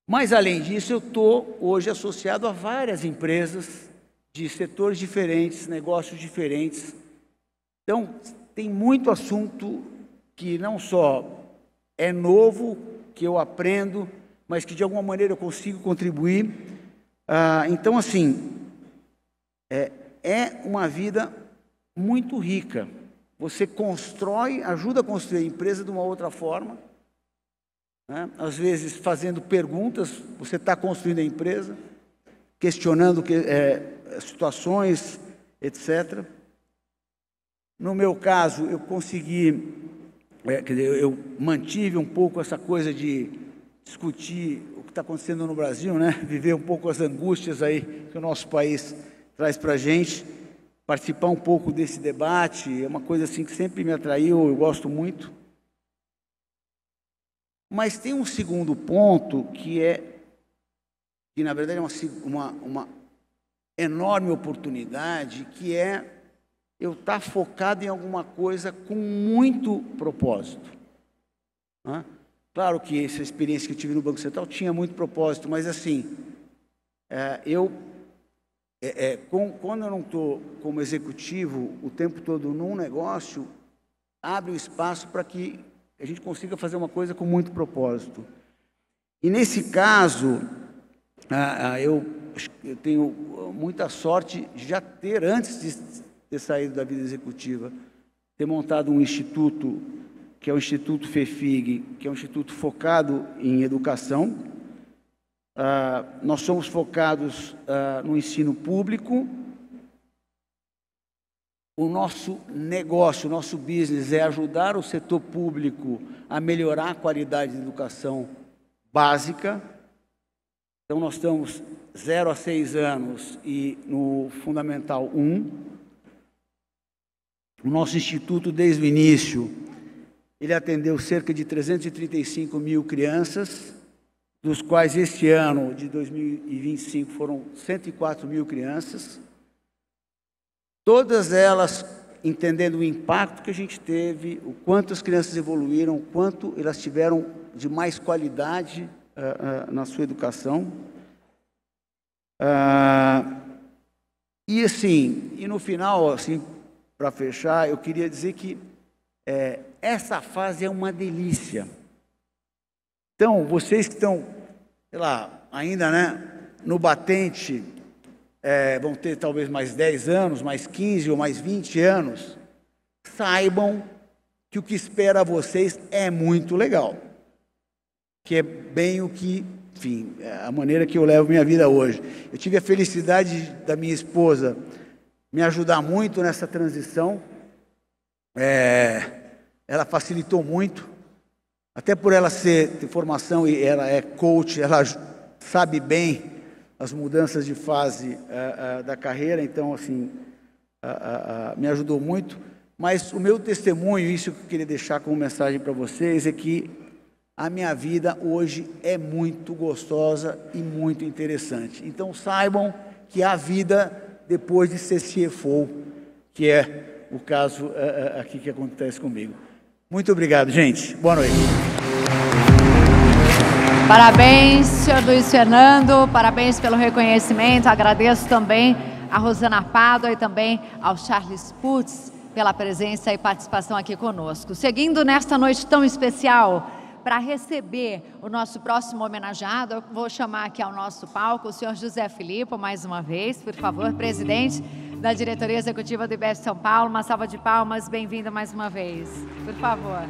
Mas, além disso, eu estou hoje associado a várias empresas de setores diferentes, negócios diferentes. Então, tem muito assunto que não só é novo, que eu aprendo, mas que de alguma maneira eu consigo contribuir. Então, assim, é uma vida muito rica. Você constrói, ajuda a construir a empresa de uma outra forma, né? Às vezes fazendo perguntas, você está construindo a empresa, questionando situações, etc. No meu caso, eu consegui... quer dizer, eu mantive um pouco essa coisa de discutir o que está acontecendo no Brasil, né? Viver um pouco as angústias aí que o nosso país traz para a gente, participar um pouco desse debate, é uma coisa assim que sempre me atraiu, eu gosto muito. Mas tem um segundo ponto que na verdade é uma enorme oportunidade, que é eu estar focado em alguma coisa com muito propósito. Né? Claro que essa experiência que eu tive no Banco Central tinha muito propósito, mas assim, quando eu não estou como executivo o tempo todo num negócio, abre o espaço para que a gente consiga fazer uma coisa com muito propósito. E nesse caso, eu tenho muita sorte de já ter, antes de ter saído da vida executiva, ter montado um instituto, que é o Instituto FEFIG, que é um instituto focado em educação. Nós somos focados no ensino público. O nosso negócio, o nosso business é ajudar o setor público a melhorar a qualidade da educação básica. Então, nós estamos 0 a 6 anos e no Fundamental 1. O nosso instituto, desde o início, ele atendeu cerca de 335 mil crianças, dos quais este ano, de 2025, foram 104 mil crianças. Todas elas entendendo o impacto que a gente teve, o quanto as crianças evoluíram, o quanto elas tiveram de mais qualidade na sua educação. E assim, e no final, assim, para fechar, eu queria dizer que essa fase é uma delícia. Então, vocês que estão, sei lá, ainda, né, no batente, vão ter talvez mais 10 anos, mais 15 ou mais 20 anos, saibam que o que espera vocês é muito legal. Que é bem o que, enfim, a maneira que eu levo minha vida hoje. Eu tive a felicidade da minha esposa me ajudar muito nessa transição. Ela facilitou muito, até por ela ter formação e ela é coach, ela sabe bem as mudanças de fase da carreira, então, assim, me ajudou muito. Mas o meu testemunho, isso que eu queria deixar como mensagem para vocês, é que a minha vida hoje é muito gostosa e muito interessante. Então, saibam que há vida depois de ser CFO, que é o caso aqui que acontece comigo. Muito obrigado, gente. Boa noite. Parabéns, senhor Luiz Fernando, parabéns pelo reconhecimento. Agradeço também a Rosana Pádua e também ao Charles Putz pela presença e participação aqui conosco. Seguindo nesta noite tão especial, para receber o nosso próximo homenageado, eu vou chamar aqui ao nosso palco o senhor José Filippo, mais uma vez, por favor, presidente da diretoria executiva do IBF São Paulo. Uma salva de palmas, bem-vindo mais uma vez, por favor.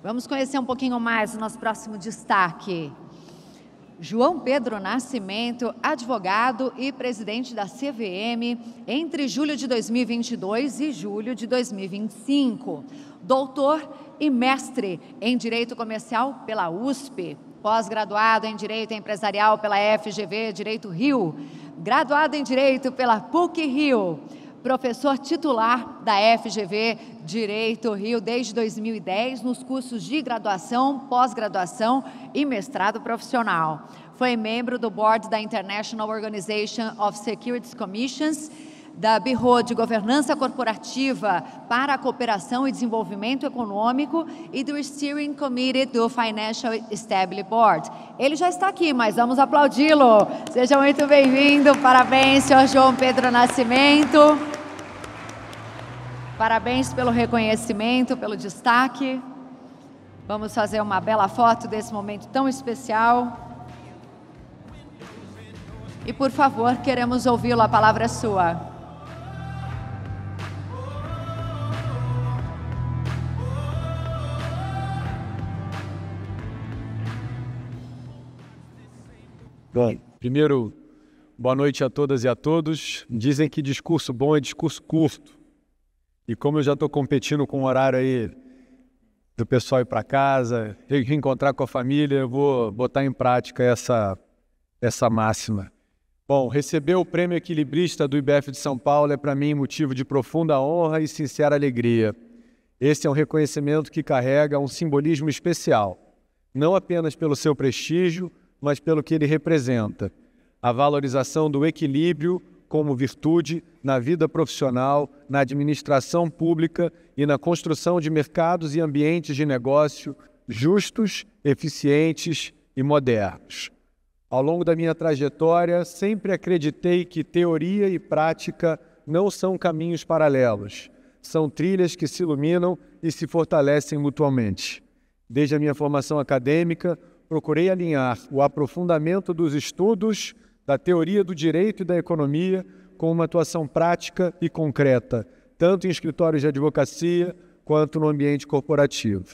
Vamos conhecer um pouquinho mais o nosso próximo destaque. João Pedro Nascimento, advogado e presidente da CVM entre julho de 2022 e julho de 2025. Doutor e mestre em Direito Comercial pela USP. Pós-graduado em Direito Empresarial pela FGV Direito Rio. Graduado em Direito pela PUC-Rio. Professor titular da FGV Direito Rio desde 2010 nos cursos de graduação, pós-graduação e mestrado profissional. Foi membro do Board da International Organization of Securities Commissions, da Bureau de Governança Corporativa para a Cooperação e Desenvolvimento Econômico e do Steering Committee do Financial Stability Board. Ele já está aqui, mas vamos aplaudi-lo. Seja muito bem-vindo. Parabéns, senhor João Pedro Nascimento. Parabéns pelo reconhecimento, pelo destaque. Vamos fazer uma bela foto desse momento tão especial. E, por favor, queremos ouvi-lo, a palavra é sua. Bom, primeiro, boa noite a todas e a todos. Dizem que discurso bom é discurso curto. E como eu já estou competindo com o horário aí do pessoal ir para casa, reencontrar com a família, eu vou botar em prática essa máxima. Bom, receber o Prêmio Equilibrista do IBF de São Paulo é para mim motivo de profunda honra e sincera alegria. Esse é um reconhecimento que carrega um simbolismo especial, não apenas pelo seu prestígio, mas pelo que ele representa. A valorização do equilíbrio como virtude na vida profissional, na administração pública e na construção de mercados e ambientes de negócio justos, eficientes e modernos. Ao longo da minha trajetória, sempre acreditei que teoria e prática não são caminhos paralelos, são trilhas que se iluminam e se fortalecem mutuamente. Desde a minha formação acadêmica, procurei alinhar o aprofundamento dos estudos da teoria do direito e da economia com uma atuação prática e concreta, tanto em escritórios de advocacia quanto no ambiente corporativo.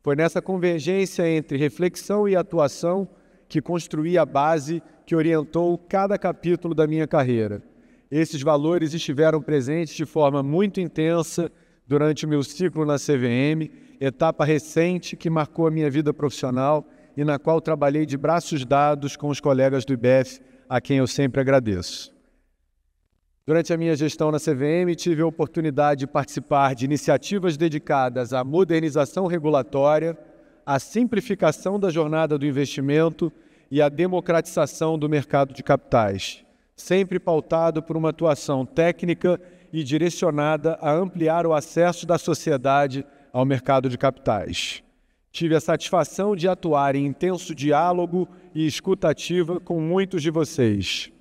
Foi nessa convergência entre reflexão e atuação que construí a base que orientou cada capítulo da minha carreira. Esses valores estiveram presentes de forma muito intensa durante o meu ciclo na CVM, etapa recente que marcou a minha vida profissional e na qual trabalhei de braços dados com os colegas do IBF, a quem eu sempre agradeço. Durante a minha gestão na CVM, tive a oportunidade de participar de iniciativas dedicadas à modernização regulatória, à simplificação da jornada do investimento e à democratização do mercado de capitais, sempre pautado por uma atuação técnica e direcionada a ampliar o acesso da sociedade ao mercado de capitais. Tive a satisfação de atuar em intenso diálogo e escuta ativa com muitos de vocês.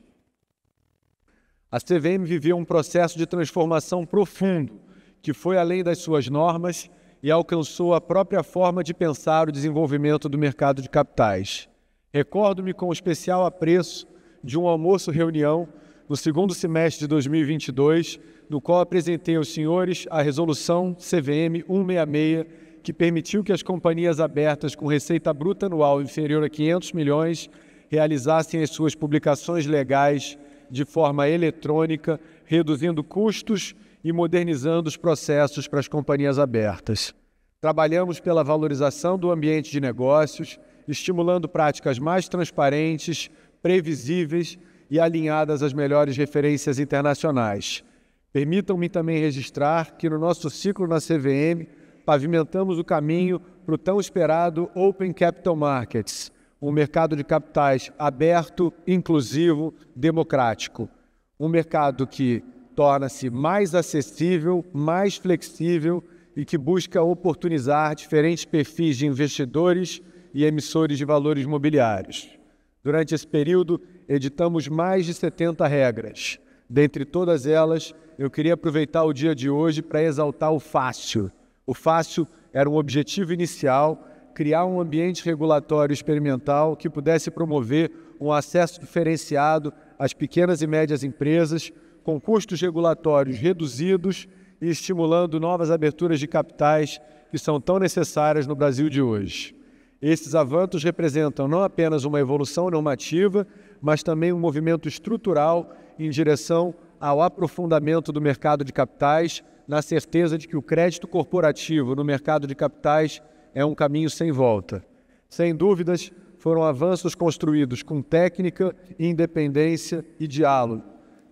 A CVM viveu um processo de transformação profundo, que foi além das suas normas e alcançou a própria forma de pensar o desenvolvimento do mercado de capitais. Recordo-me com especial apreço de um almoço-reunião no segundo semestre de 2022, no qual apresentei aos senhores a resolução CVM 166, que permitiu que as companhias abertas com receita bruta anual inferior a 500 milhões realizassem as suas publicações legais de forma eletrônica, reduzindo custos e modernizando os processos para as companhias abertas. Trabalhamos pela valorização do ambiente de negócios, estimulando práticas mais transparentes, previsíveis e alinhadas às melhores referências internacionais. Permitam-me também registrar que no nosso ciclo na CVM pavimentamos o caminho para o tão esperado Open Capital Markets, um mercado de capitais aberto, inclusivo, democrático. Um mercado que torna-se mais acessível, mais flexível e que busca oportunizar diferentes perfis de investidores e emissores de valores mobiliários. Durante esse período, editamos mais de 70 regras. Dentre todas elas, eu queria aproveitar o dia de hoje para exaltar o fácil. O fácil era um objetivo inicial, criar um ambiente regulatório experimental que pudesse promover um acesso diferenciado às pequenas e médias empresas, com custos regulatórios reduzidos e estimulando novas aberturas de capitais que são tão necessárias no Brasil de hoje. Esses avanços representam não apenas uma evolução normativa, mas também um movimento estrutural em direção ao aprofundamento do mercado de capitais, na certeza de que o crédito corporativo no mercado de capitais é um caminho sem volta. Sem dúvidas, foram avanços construídos com técnica, independência e diálogo.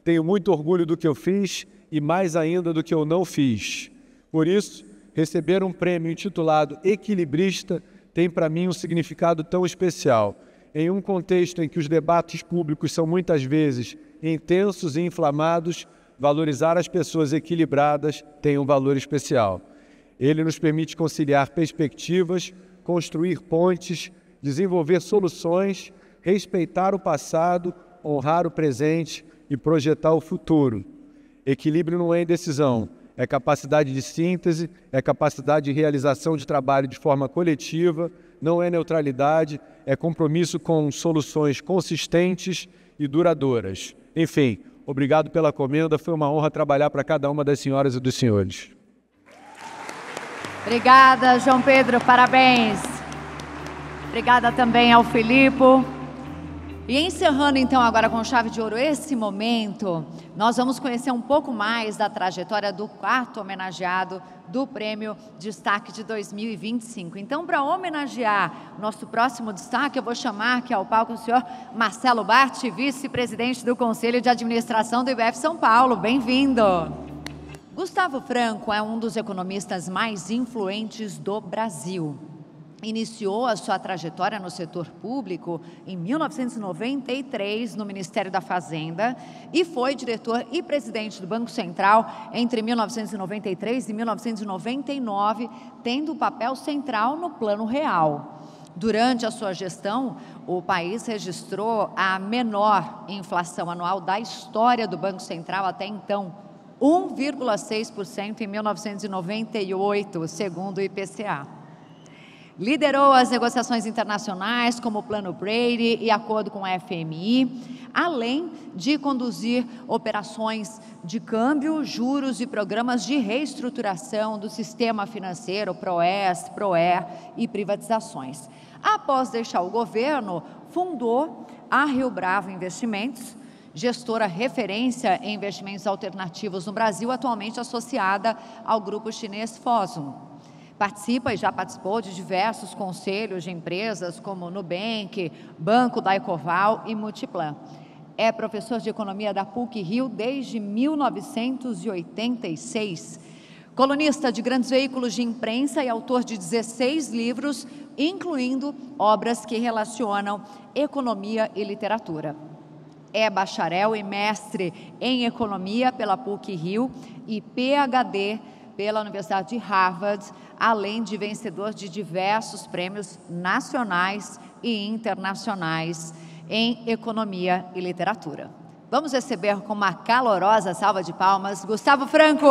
Tenho muito orgulho do que eu fiz e mais ainda do que eu não fiz. Por isso, receber um prêmio intitulado Equilibrista tem para mim um significado tão especial. Em um contexto em que os debates públicos são muitas vezes intensos e inflamados, valorizar as pessoas equilibradas tem um valor especial. Ele nos permite conciliar perspectivas, construir pontes, desenvolver soluções, respeitar o passado, honrar o presente e projetar o futuro. Equilíbrio não é indecisão, é capacidade de síntese, é capacidade de realização de trabalho de forma coletiva, não é neutralidade, é compromisso com soluções consistentes e duradouras. Enfim, obrigado pela comenda, foi uma honra trabalhar para cada uma das senhoras e dos senhores. Obrigada, João Pedro, parabéns. Obrigada também ao Filipe. E encerrando então agora com chave de ouro esse momento, nós vamos conhecer um pouco mais da trajetória do quarto homenageado do Prêmio Destaque de 2025. Então, para homenagear nosso próximo destaque, eu vou chamar aqui ao palco o senhor Marcelo Bart, vice-presidente do Conselho de Administração do IBF São Paulo. Bem-vindo! Gustavo Franco é um dos economistas mais influentes do Brasil. Iniciou a sua trajetória no setor público em 1993 no Ministério da Fazenda e foi diretor e presidente do Banco Central entre 1993 e 1999, tendo papel central no Plano Real. Durante a sua gestão, o país registrou a menor inflação anual da história do Banco Central até então, 1,6% em 1998, segundo o IPCA. Liderou as negociações internacionais como o Plano Brady e acordo com a FMI, além de conduzir operações de câmbio, juros e programas de reestruturação do sistema financeiro, PROES, PROER e privatizações. Após deixar o governo, fundou a Rio Bravo Investimentos, gestora referência em investimentos alternativos no Brasil, atualmente associada ao grupo chinês Fosun. Participa e já participou de diversos conselhos de empresas como Nubank, Banco da Ecoval e Multiplan. É professor de economia da PUC-Rio desde 1986. Colunista de grandes veículos de imprensa e autor de 16 livros, incluindo obras que relacionam economia e literatura. É bacharel e mestre em economia pela PUC-Rio e PhD pela Universidade de Harvard, além de vencedor de diversos prêmios nacionais e internacionais em economia e literatura. Vamos receber com uma calorosa salva de palmas Gustavo Franco.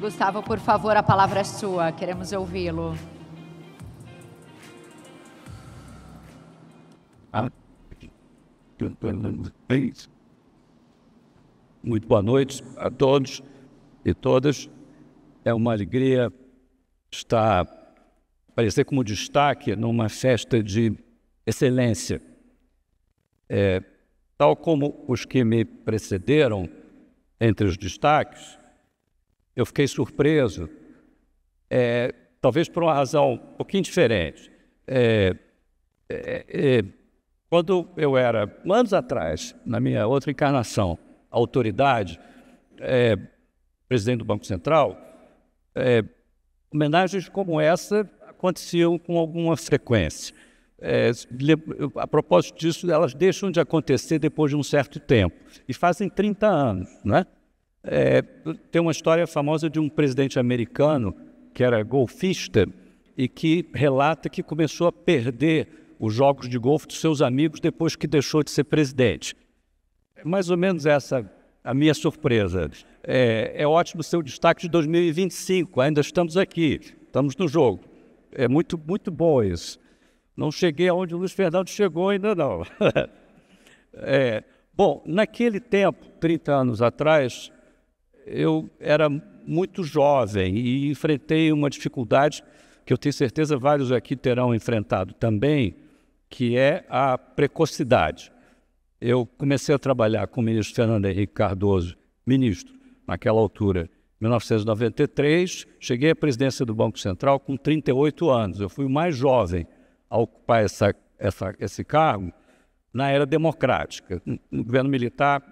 Gustavo, por favor, a palavra é sua. Queremos ouvi-lo. Muito boa noite a todos e todas. É uma alegria aparecer como destaque numa festa de excelência. Tal como os que me precederam, entre os destaques, eu fiquei surpreso, talvez por uma razão um pouquinho diferente. Quando eu era, anos atrás, na minha outra encarnação, autoridade, presidente do Banco Central, homenagens como essa aconteciam com alguma frequência. A propósito disso, elas deixam de acontecer depois de um certo tempo, e fazem 30 anos, né? Tem uma história famosa de um presidente americano que era golfista e que relata que começou a perder os jogos de golfe dos seus amigos depois que deixou de ser presidente. É mais ou menos essa a minha surpresa. É ótimo o seu destaque de 2025, ainda estamos aqui, estamos no jogo. É muito, muito bom isso. Não cheguei aonde o Luiz Fernando chegou ainda não. Bom, naquele tempo, 30 anos atrás, eu era muito jovem e enfrentei uma dificuldade que eu tenho certeza vários aqui terão enfrentado também, que é a precocidade. Eu comecei a trabalhar com o ministro Fernando Henrique Cardoso, ministro, naquela altura, em 1993, cheguei à presidência do Banco Central com 38 anos. Eu fui o mais jovem a ocupar esse cargo na era democrática. No governo militar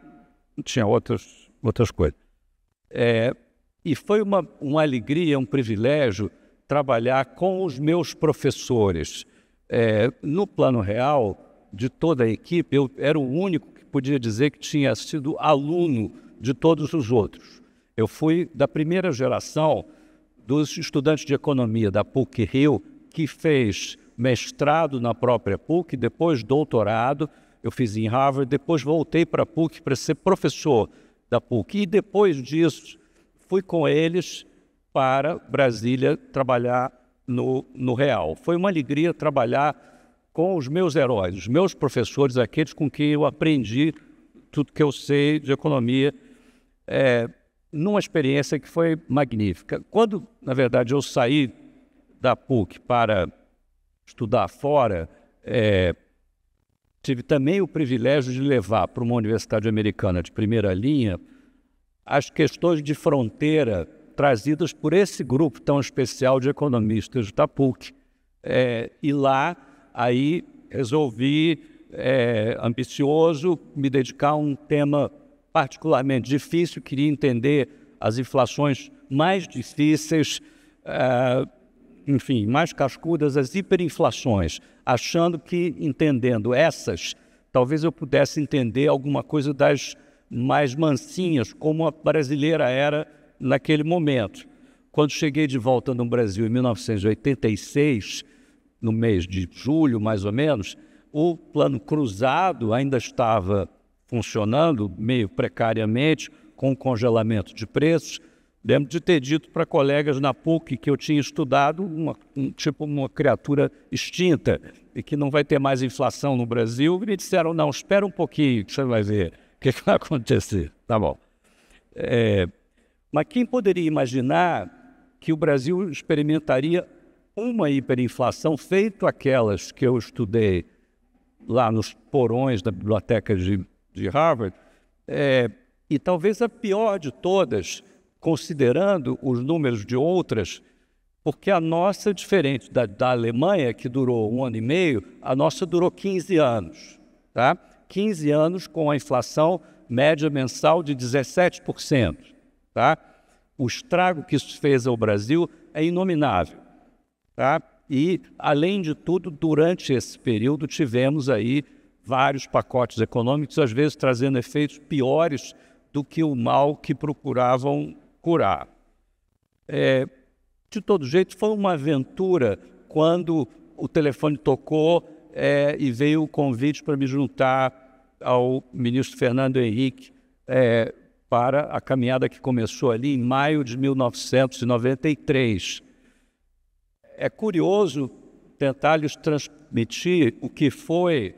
tinha outras coisas. E foi uma alegria, um privilégio trabalhar com os meus professores. No plano real, de toda a equipe, eu era o único que podia dizer que tinha sido aluno de todos os outros. Eu fui da primeira geração dos estudantes de economia da PUC-Rio, que fez mestrado na própria PUC, depois doutorado, eu fiz em Harvard, depois voltei para a PUC para ser professor da PUC. E depois disso, fui com eles para Brasília trabalhar no Real. Foi uma alegria trabalhar com os meus heróis, os meus professores, aqueles com quem eu aprendi tudo que eu sei de economia, numa experiência que foi magnífica. Quando, na verdade, eu saí da PUC para estudar fora, tive também o privilégio de levar para uma universidade americana de primeira linha as questões de fronteira trazidas por esse grupo tão especial de economistas da PUC. E lá, aí, resolvi, ambicioso, me dedicar a um tema particularmente difícil, queria entender as inflações mais difíceis, enfim, mais cascudas, as hiperinflações, achando que, entendendo essas, talvez eu pudesse entender alguma coisa das mais mansinhas, como a brasileira era naquele momento. Quando cheguei de volta no Brasil em 1986, no mês de julho, mais ou menos, o plano cruzado ainda estava funcionando, meio precariamente, com congelamento de preços. Lembro de ter dito para colegas na PUC que eu tinha estudado uma criatura extinta e que não vai ter mais inflação no Brasil. E me disseram, não, espera um pouquinho que você vai ver o que vai acontecer. Tá bom. Mas quem poderia imaginar que o Brasil experimentaria uma hiperinflação, feito aquelas que eu estudei lá nos porões da biblioteca de Harvard, e talvez a pior de todas, considerando os números de outras, porque a nossa, diferente da Alemanha, que durou 1 ano e meio, a nossa durou 15 anos. Tá? 15 anos com a inflação média mensal de 17%. Tá? O estrago que isso fez ao Brasil é inominável. Tá? E, além de tudo, durante esse período, tivemos aí vários pacotes econômicos, às vezes trazendo efeitos piores do que o mal que procuravam curar. De todo jeito, foi uma aventura quando o telefone tocou e veio o convite para me juntar ao ministro Fernando Henrique para a caminhada que começou ali em maio de 1993. É curioso tentar lhes transmitir o que foi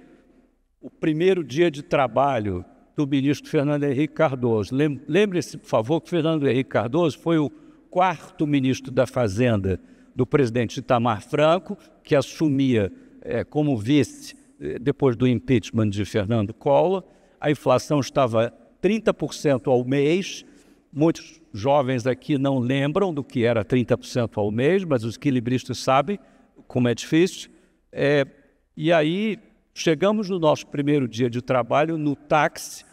o primeiro dia de trabalho do ministro Fernando Henrique Cardoso. Lembre-se, por favor, que Fernando Henrique Cardoso foi o 4º ministro da Fazenda do presidente Itamar Franco, que assumia como vice depois do impeachment de Fernando Collor. A inflação estava 30% ao mês. Muitos jovens aqui não lembram do que era 30% ao mês, mas os equilibristas sabem como é difícil. E aí chegamos no nosso primeiro dia de trabalho no táxi.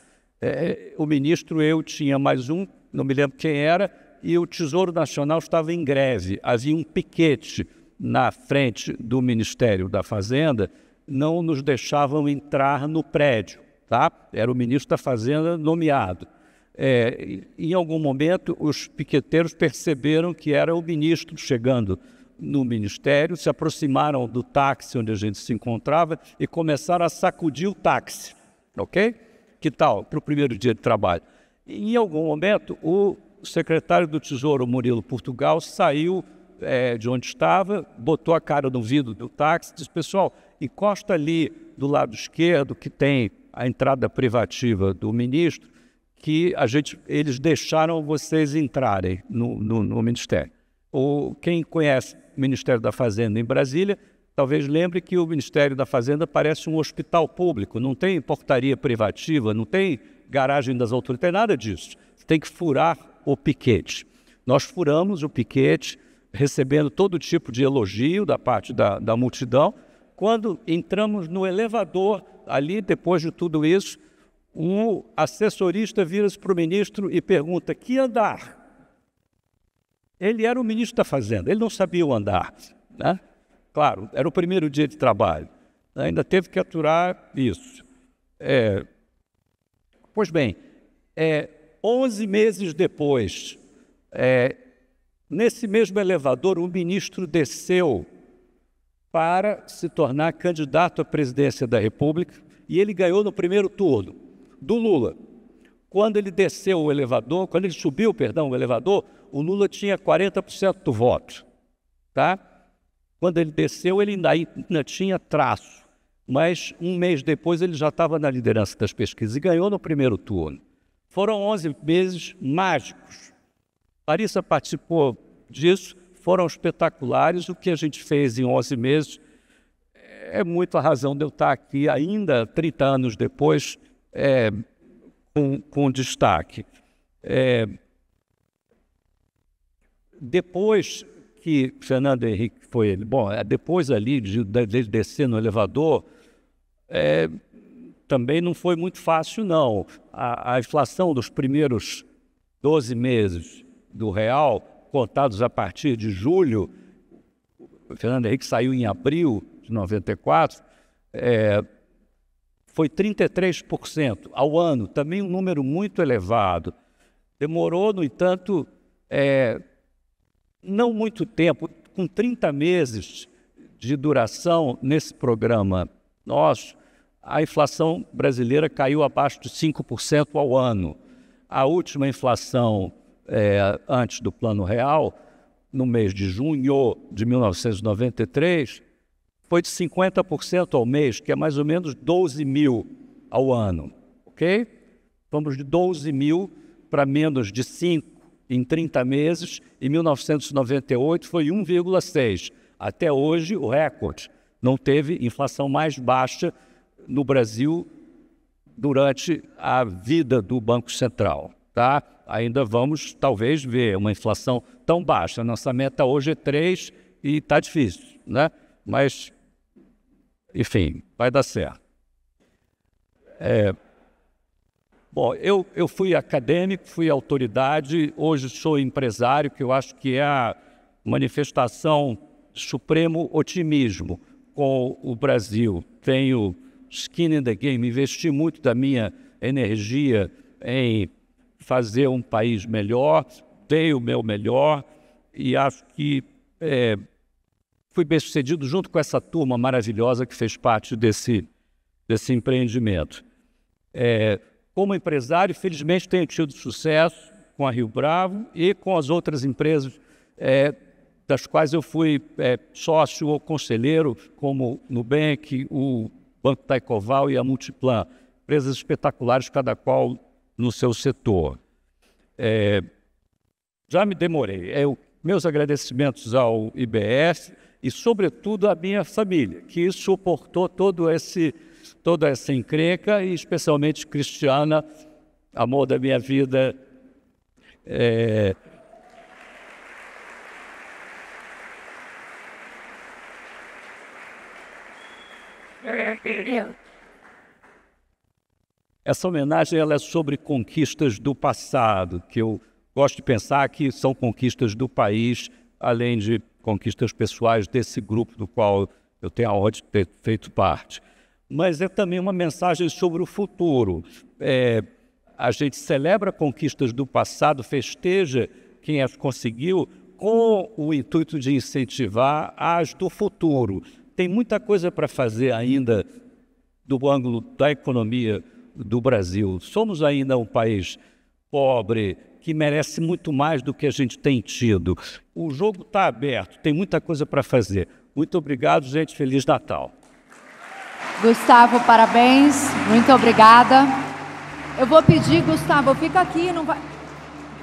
O ministro, eu tinha mais um, não me lembro quem era, e o Tesouro Nacional estava em greve. Havia um piquete na frente do Ministério da Fazenda, não nos deixavam entrar no prédio, tá? Era o ministro da Fazenda nomeado. Em algum momento, os piqueteiros perceberam que era o ministro chegando no ministério, se aproximaram do táxi onde a gente se encontrava e começaram a sacudir o táxi, ok? Que tal para o primeiro dia de trabalho? Em algum momento, o secretário do Tesouro, Murilo Portugal, saiu de onde estava, botou a cara no vidro do táxi e disse: pessoal, encosta ali do lado esquerdo, que tem a entrada privativa do ministro, que eles deixaram vocês entrarem no Ministério. Quem conhece o Ministério da Fazenda em Brasília, talvez lembre que o Ministério da Fazenda parece um hospital público, não tem portaria privativa, não tem garagem das autoridades, não tem nada disso. Tem que furar o piquete. Nós furamos o piquete, recebendo todo tipo de elogio da parte da multidão. Quando entramos no elevador, ali, depois de tudo isso, um assessorista vira-se para o ministro e pergunta: que andar? Ele era o ministro da Fazenda, ele não sabia o andar, né? Claro, era o primeiro dia de trabalho, ainda teve que aturar isso. Pois bem, 11 meses depois, nesse mesmo elevador, o ministro desceu para se tornar candidato à presidência da República e ele ganhou no primeiro turno do Lula. Quando ele desceu o elevador, quando ele subiu, o elevador, o Lula tinha 40% do voto, tá? Quando ele desceu, ele ainda tinha traço, mas um mês depois ele já estava na liderança das pesquisas e ganhou no primeiro turno. Foram 11 meses mágicos. Larissa participou disso, foram espetaculares. O que a gente fez em 11 meses é muito a razão de eu estar aqui ainda 30 anos depois, com destaque. Depois que Fernando Henrique foi... depois ali de descer no elevador, também não foi muito fácil, não. A inflação dos primeiros 12 meses do real, contados a partir de julho, o Fernando Henrique saiu em abril de 94, foi 33% ao ano, também um número muito elevado. Demorou, no entanto, não muito tempo, com 30 meses de duração nesse programa nosso, a inflação brasileira caiu abaixo de 5% ao ano. A última inflação antes do Plano Real, no mês de junho de 1993, foi de 50% ao mês, que é mais ou menos 12 mil ao ano, ok? Vamos de 12 mil para menos de 5 em 30 meses. Em 1998 foi 1,6. Até hoje, o recorde. Não teve inflação mais baixa no Brasil durante a vida do Banco Central, tá? Ainda vamos, talvez, ver uma inflação tão baixa. Nossa meta hoje é 3 e está difícil, né? Mas, enfim, vai dar certo. Bom, eu fui acadêmico, fui autoridade, hoje sou empresário, que eu acho que é a manifestação de supremo otimismo com o Brasil. Tenho skin in the game, investi muito da minha energia em fazer um país melhor, dei o meu melhor e acho que fui bem-sucedido junto com essa turma maravilhosa que fez parte desse empreendimento. como empresário, felizmente tenho tido sucesso com a Rio Bravo e com as outras empresas das quais eu fui sócio ou conselheiro, como Nubank, o Banco Taicoval e a Multiplan, empresas espetaculares, cada qual no seu setor. Já me demorei. Meus agradecimentos ao IBF e, sobretudo, à minha família, que suportou toda essa encrenca, e especialmente Cristiana, amor da minha vida. Essa homenagem ela é sobre conquistas do passado, que eu gosto de pensar que são conquistas do país, além de conquistas pessoais desse grupo do qual eu tenho a honra de ter feito parte. Mas é também uma mensagem sobre o futuro. A gente celebra conquistas do passado, festeja quem as conseguiu, com o intuito de incentivar as do futuro. Tem muita coisa para fazer ainda do ângulo da economia do Brasil. Somos ainda um país pobre, que merece muito mais do que a gente tem tido. O jogo está aberto, tem muita coisa para fazer. Muito obrigado, gente. Feliz Natal. Gustavo, parabéns. Muito obrigada. Eu vou pedir, Gustavo, fica aqui, não vai...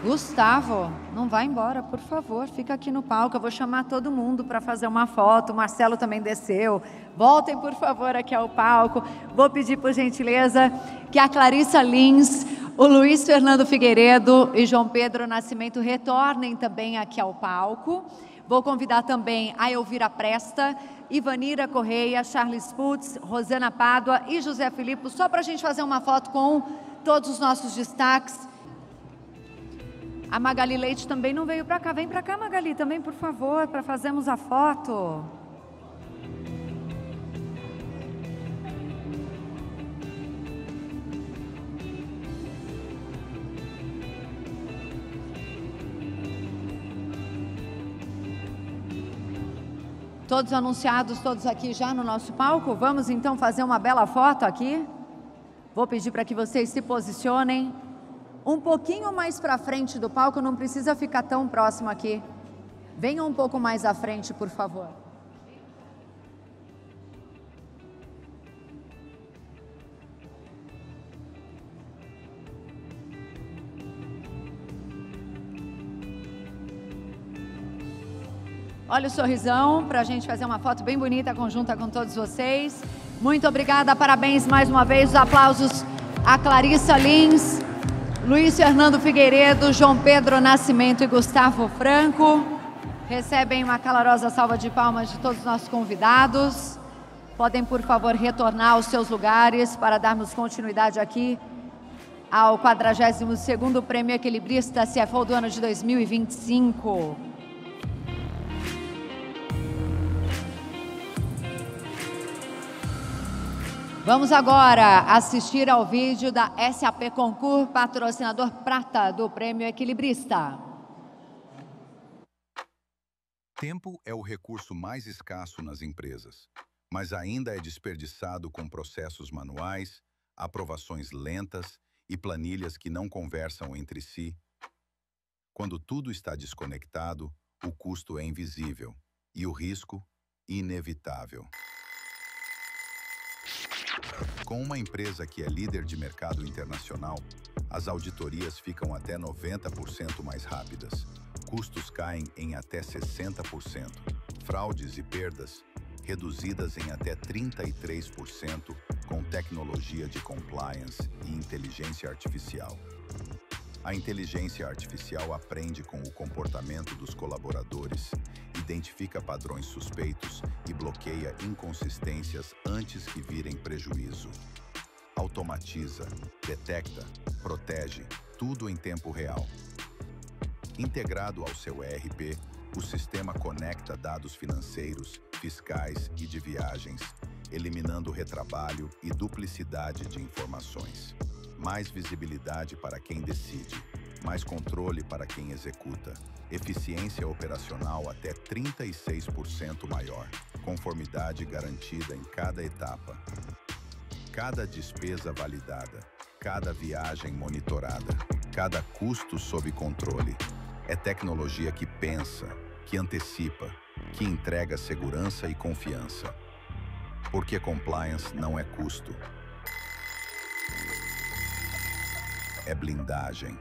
Gustavo, não vai embora, por favor, fica aqui no palco. Eu vou chamar todo mundo para fazer uma foto. O Marcelo também desceu. Voltem, por favor, aqui ao palco. Vou pedir, por gentileza, que a Clarissa Lins, o Luiz Fernando Figueiredo e João Pedro Nascimento retornem também aqui ao palco. Vou convidar também a Elvira Presta, Ivanira Correia, Charles Putz, Rosana Pádua e José Filipe, só para a gente fazer uma foto com todos os nossos destaques. A Magali Leite também não veio para cá. Vem para cá, Magali, também, por favor, para fazermos a foto. Todos anunciados, todos aqui já no nosso palco. Vamos então fazer uma bela foto aqui. Vou pedir para que vocês se posicionem um pouquinho mais para frente do palco, não precisa ficar tão próximo aqui. Venham um pouco mais à frente, por favor. Olha o sorrisão para a gente fazer uma foto bem bonita, conjunta com todos vocês. Muito obrigada, parabéns mais uma vez. Os aplausos a Clarissa Lins, Luiz Fernando Figueiredo, João Pedro Nascimento e Gustavo Franco. Recebem uma calorosa salva de palmas de todos os nossos convidados. Podem, por favor, retornar aos seus lugares para darmos continuidade aqui ao 42º Prêmio Equilibrista CFO do ano de 2025. Vamos agora assistir ao vídeo da SAP Concur, patrocinador prata do Prêmio Equilibrista. Tempo é o recurso mais escasso nas empresas, mas ainda é desperdiçado com processos manuais, aprovações lentas e planilhas que não conversam entre si. Quando tudo está desconectado, o custo é invisível e o risco inevitável. Com uma empresa que é líder de mercado internacional, as auditorias ficam até 90% mais rápidas. Custos caem em até 60%. Fraudes e perdas reduzidas em até 33% com tecnologia de compliance e inteligência artificial. A inteligência artificial aprende com o comportamento dos colaboradores, identifica padrões suspeitos e bloqueia inconsistências antes que virem prejuízo. Automatiza, detecta, protege, tudo em tempo real. Integrado ao seu ERP, o sistema conecta dados financeiros, fiscais e de viagens, eliminando retrabalho e duplicidade de informações. Mais visibilidade para quem decide, mais controle para quem executa, eficiência operacional até 36% maior, conformidade garantida em cada etapa. Cada despesa validada, cada viagem monitorada, cada custo sob controle. É tecnologia que pensa, que antecipa, que entrega segurança e confiança. Porque compliance não é custo. É blindagem.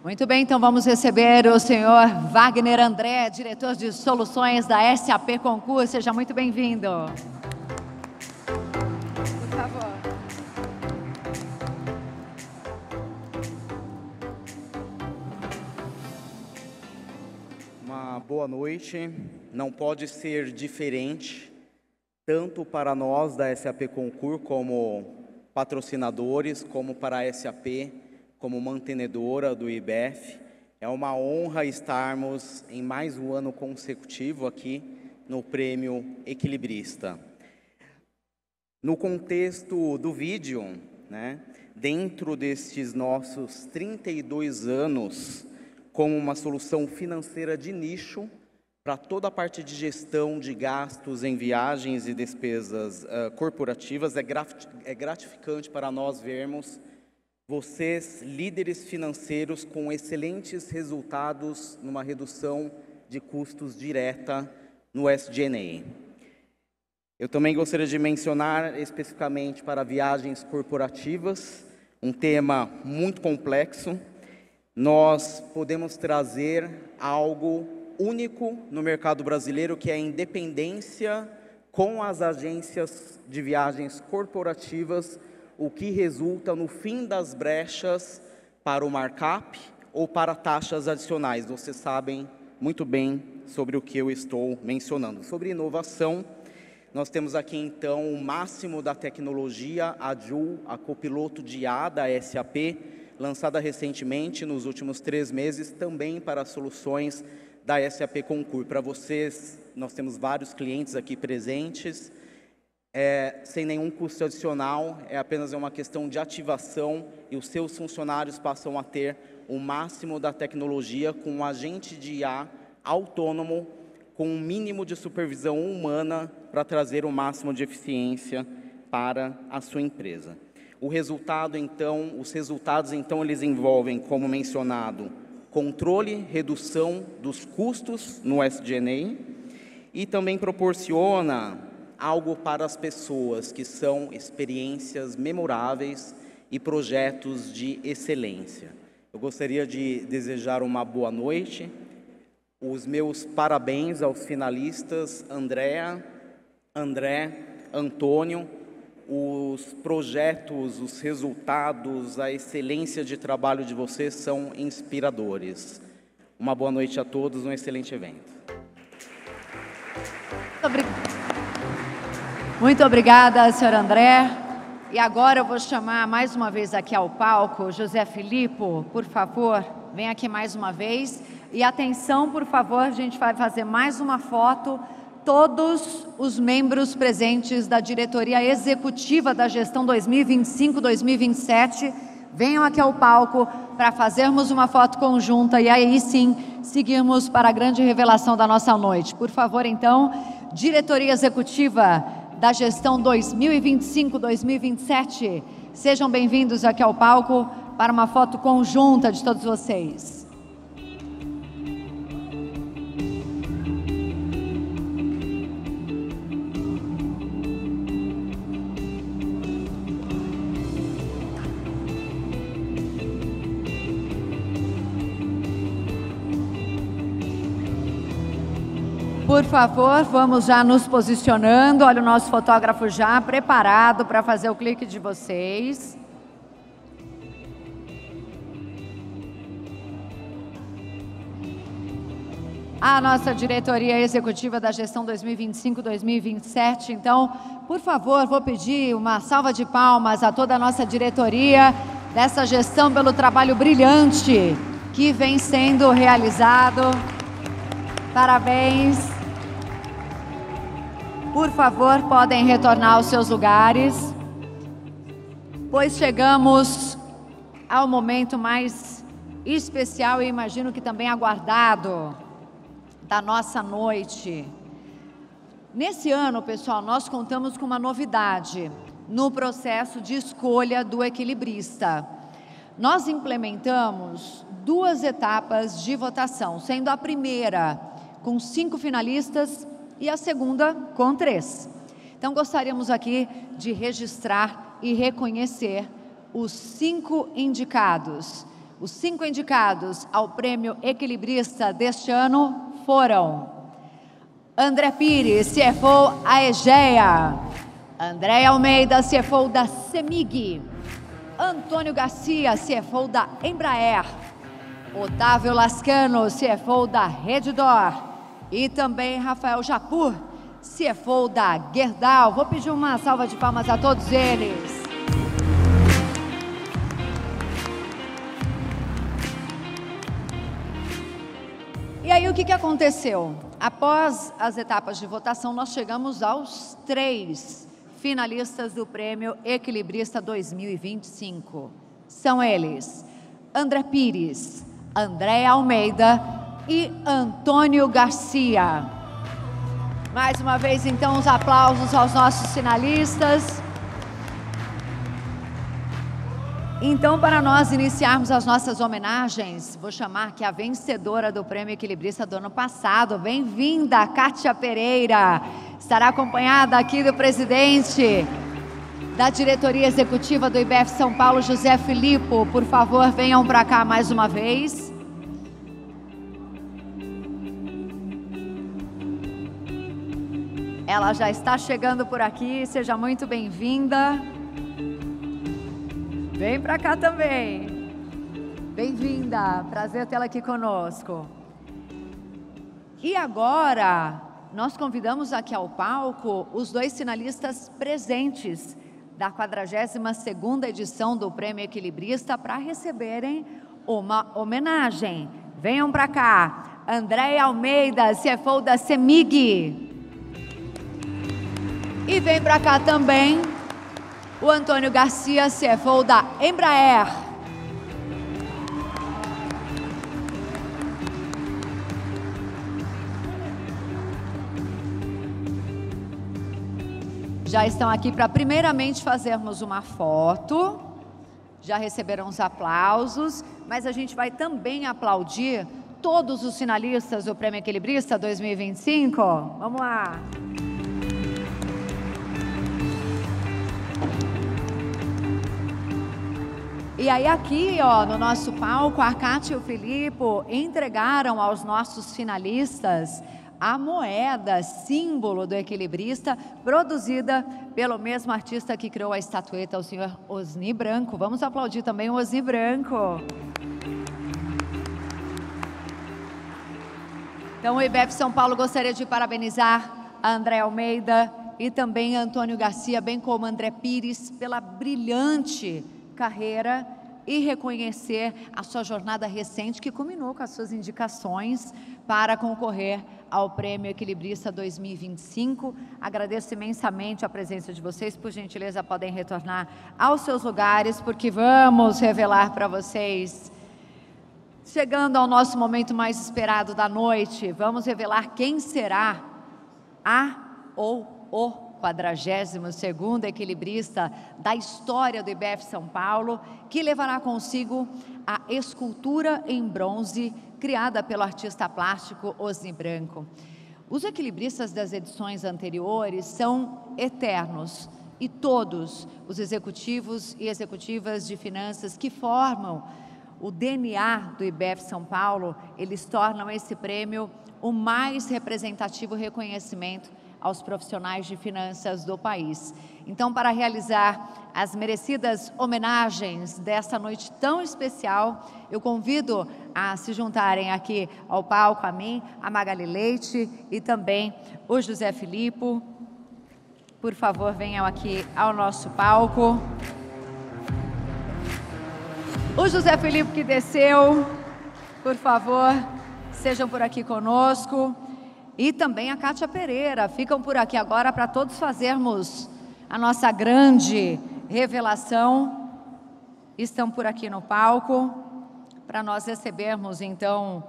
Muito bem, então vamos receber o senhor Wagner André, diretor de soluções da SAP Concur. Seja muito bem-vindo. Por favor. Uma boa noite. Não pode ser diferente, tanto para nós da SAP Concur como patrocinadores, como para a SAP como mantenedora do IBEF. É uma honra estarmos em mais um ano consecutivo aqui no Prêmio Equilibrista. No contexto do vídeo, dentro destes nossos 32 anos como uma solução financeira de nicho para toda a parte de gestão de gastos em viagens e despesas corporativas, é gratificante para nós vermos vocês, líderes financeiros, com excelentes resultados numa redução de custos direta no SG&A. Eu também gostaria de mencionar especificamente para viagens corporativas, um tema muito complexo. Nós podemos trazer algo único no mercado brasileiro, que é a independência com as agências de viagens corporativas, o que resulta no fim das brechas para o markup ou para taxas adicionais. Vocês sabem muito bem sobre o que eu estou mencionando. Sobre inovação, nós temos aqui então o máximo da tecnologia, a Joule, a copiloto de IA da SAP, lançada recentemente, nos últimos 3 meses, também para soluções da SAP Concur. Para vocês, nós temos vários clientes aqui presentes, sem nenhum custo adicional, é apenas uma questão de ativação e os seus funcionários passam a ter o máximo da tecnologia com um agente de IA autônomo, com um mínimo de supervisão humana para trazer o máximo de eficiência para a sua empresa. Os resultados, então, eles envolvem, como mencionado, controle, redução dos custos no SG&A e também proporciona algo para as pessoas, que são experiências memoráveis e projetos de excelência. Eu gostaria de desejar uma boa noite, os meus parabéns aos finalistas Andréa, André, Antônio. Os projetos, os resultados, a excelência de trabalho de vocês são inspiradores. Uma boa noite a todos, um excelente evento. Muito obrigada, senhor André. E agora eu vou chamar mais uma vez aqui ao palco José Filippo, por favor, vem aqui mais uma vez. E atenção, por favor, a gente vai fazer mais uma foto. Todos os membros presentes da diretoria executiva da gestão 2025-2027 venham aqui ao palco para fazermos uma foto conjunta e aí sim seguirmos para a grande revelação da nossa noite. Por favor, então, diretoria executiva da gestão 2025-2027, sejam bem-vindos aqui ao palco para uma foto conjunta de todos vocês. Por favor, vamos já nos posicionando. Olha o nosso fotógrafo já preparado para fazer o clique de vocês. A nossa diretoria executiva da gestão 2025-2027. Então, por favor, vou pedir uma salva de palmas a toda a nossa diretoria dessa gestão pelo trabalho brilhante que vem sendo realizado. Parabéns. Por favor, podem retornar aos seus lugares, pois chegamos ao momento mais especial e imagino que também aguardado da nossa noite. Nesse ano, pessoal, nós contamos com uma novidade no processo de escolha do equilibrista. Nós implementamos 2 etapas de votação, sendo a primeira com 5 finalistas e a segunda com 3. Então, gostaríamos aqui de registrar e reconhecer os 5 indicados. Os 5 indicados ao Prêmio Equilibrista deste ano foram André Pires, CFO Aegea, André Almeida, CFO da CEMIG, Antônio Garcia, CFO da Embraer, Otávio Lascano, CFO da Reddor e também Rafael Japur, CFO da Gerdau. Vou pedir uma salva de palmas a todos eles. E aí, o que aconteceu? Após as etapas de votação, nós chegamos aos 3 finalistas do Prêmio Equilibrista 2025. São eles: André Pires, André Almeida e Antônio Garcia. Mais uma vez, então, os aplausos aos nossos finalistas. Então, para nós iniciarmos as nossas homenagens, vou chamar aqui a vencedora do Prêmio Equilibrista do ano passado. Bem-vinda, Kátia Pereira. Estará acompanhada aqui do presidente da diretoria executiva do IBF São Paulo, José Filippo. Por favor, venham para cá mais uma vez. Ela já está chegando por aqui, seja muito bem-vinda. Vem para cá também. Bem-vinda, prazer tê-la aqui conosco. E agora, nós convidamos aqui ao palco os 2 finalistas presentes da 42ª edição do Prêmio Equilibrista para receberem uma homenagem. Venham para cá. André Almeida, CFO da CEMIG. E vem para cá também o Antônio Garcia, CFO da Embraer. Já estão aqui para primeiramente fazermos uma foto. Já receberam os aplausos, mas a gente vai também aplaudir todos os finalistas do Prêmio Equilibrista 2025. Vamos lá. E aí aqui, ó, no nosso palco, a Kátia e o Filippo entregaram aos nossos finalistas a moeda símbolo do equilibrista, produzida pelo mesmo artista que criou a estatueta, o senhor Osni Branco. Vamos aplaudir também o Osni Branco. Então, o IBF São Paulo gostaria de parabenizar a André Almeida e também a Antônio Garcia, bem como André Pires, pela brilhante carreira e reconhecer a sua jornada recente, que culminou com as suas indicações para concorrer ao Prêmio Equilibrista 2025. Agradeço imensamente a presença de vocês. Por gentileza, podem retornar aos seus lugares, porque vamos revelar para vocês. Chegando ao nosso momento mais esperado da noite, vamos revelar quem será a ou o 42º equilibrista da história do IBF São Paulo, que levará consigo a escultura em bronze criada pelo artista plástico Osni Branco. Os equilibristas das edições anteriores são eternos e todos os executivos e executivas de finanças que formam o DNA do IBF São Paulo, eles tornam esse prêmio o mais representativo reconhecimento aos profissionais de finanças do país. Então, para realizar as merecidas homenagens dessa noite tão especial, eu convido a se juntarem aqui ao palco a mim, a Magali Leite e também o José Filippo. Por favor, venham aqui ao nosso palco. O José Filippo que desceu, por favor, sejam por aqui conosco. E também a Kátia Pereira, ficam por aqui agora para todos fazermos a nossa grande revelação. Estão por aqui no palco, para nós recebermos então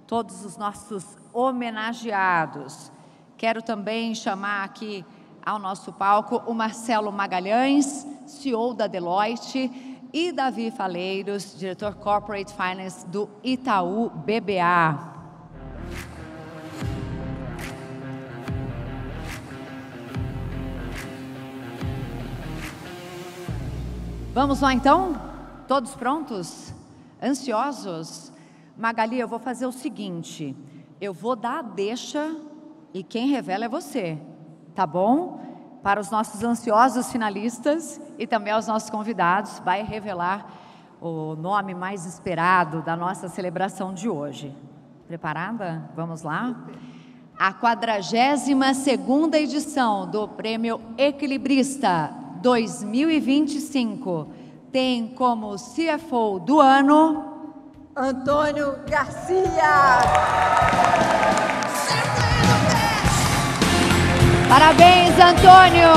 todos os nossos homenageados. Quero também chamar aqui ao nosso palco o Marcelo Magalhães, CEO da Deloitte, e Davi Faleiros, diretor Corporate Finance do Itaú BBA. Vamos lá então? Todos prontos? Ansiosos? Magali, eu vou fazer o seguinte, eu vou dar a deixa e quem revela é você, tá bom? Para os nossos ansiosos finalistas e também aos nossos convidados, vai revelar o nome mais esperado da nossa celebração de hoje. Preparada? Vamos lá? A 42ª edição do Prêmio Equilibrista 2025 tem como CFO do ano Antônio Garcia. Parabéns, Antônio!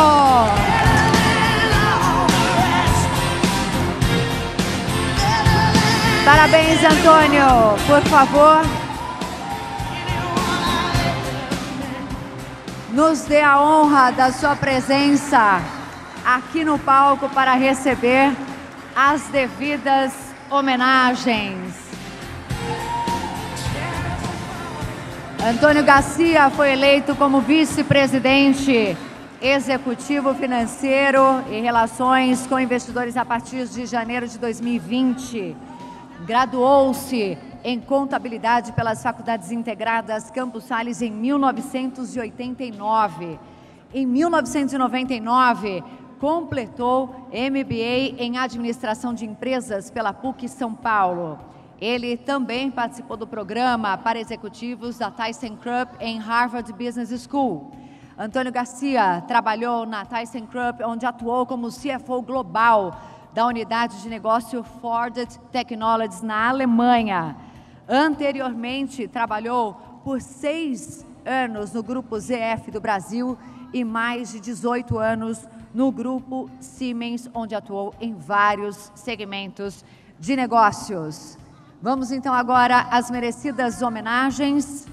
Parabéns, Antônio! Por favor, nos dê a honra da sua presença aqui no palco para receber as devidas homenagens. Antônio Garcia foi eleito como vice-presidente executivo financeiro e relações com investidores a partir de janeiro de 2020. Graduou-se em contabilidade pelas Faculdades Integradas Campos Sales em 1989. Em 1999, completou MBA em Administração de Empresas pela PUC São Paulo. Ele também participou do programa para executivos da ThyssenKrupp em Harvard Business School. Antônio Garcia trabalhou na ThyssenKrupp, onde atuou como CFO global da unidade de negócio Ford Technologies na Alemanha. Anteriormente, trabalhou por 6 anos no Grupo ZF do Brasil e mais de 18 anos no Grupo Siemens, onde atuou em vários segmentos de negócios. Vamos então agora às merecidas homenagens.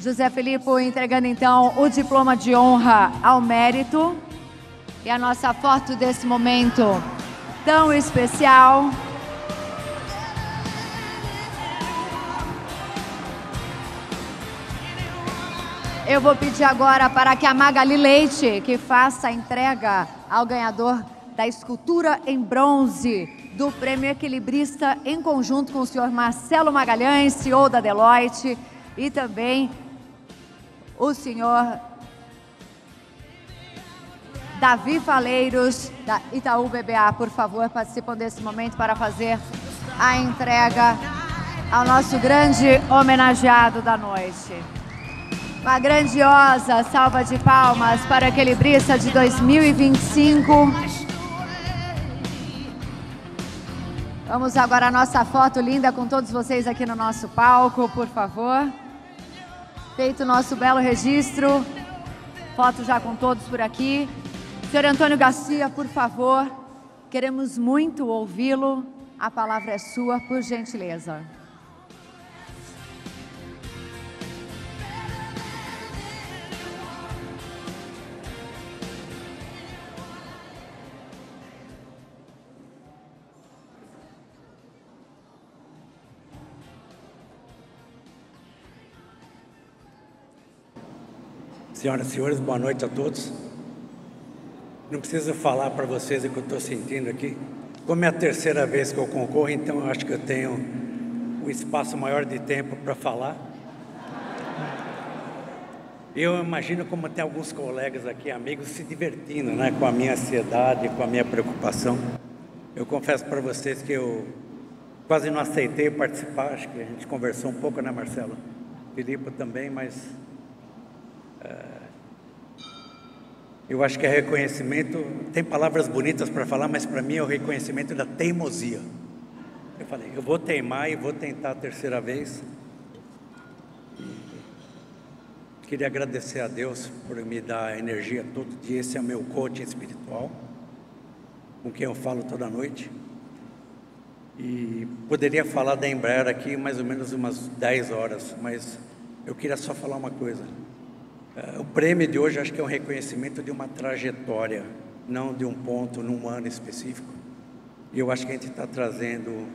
José Filipe entregando então o diploma de honra ao mérito. E a nossa foto desse momento tão especial. Eu vou pedir agora para que a Magali Leite, que faça a entrega ao ganhador da escultura em bronze do Prêmio Equilibrista, em conjunto com o senhor Marcelo Magalhães, CEO da Deloitte, e também o senhor Davi Faleiros, da Itaú BBA, por favor, participam desse momento para fazer a entrega ao nosso grande homenageado da noite. Uma grandiosa salva de palmas para o Equilibrista de 2025. Vamos agora à nossa foto linda com todos vocês aqui no nosso palco, por favor. Feito o nosso belo registro. Foto já com todos por aqui. Senhor Antônio Garcia, por favor, queremos muito ouvi-lo. A palavra é sua, por gentileza. Senhoras e senhores, boa noite a todos. Não preciso falar para vocês o que eu estou sentindo aqui. Como é a terceira vez que eu concorro, então eu acho que eu tenho um espaço maior de tempo para falar. Eu imagino como tem alguns colegas aqui, amigos, se divertindo, né, com a minha ansiedade, com a minha preocupação. Eu confesso para vocês que eu quase não aceitei participar, acho que a gente conversou um pouco, né, Marcelo? Filipe também, mas... eu acho que é reconhecimento, tem palavras bonitas para falar, mas para mim é o reconhecimento da teimosia. Eu falei, eu vou teimar e vou tentar a terceira vez. Queria agradecer a Deus por me dar energia todo dia. Esse é o meu coaching espiritual, com quem eu falo toda noite. E poderia falar da Embraer aqui mais ou menos umas 10 horas, mas eu queria só falar uma coisa. O prêmio de hoje acho que é um reconhecimento de uma trajetória, não de um ponto num ano específico. E eu acho que a gente está trazendo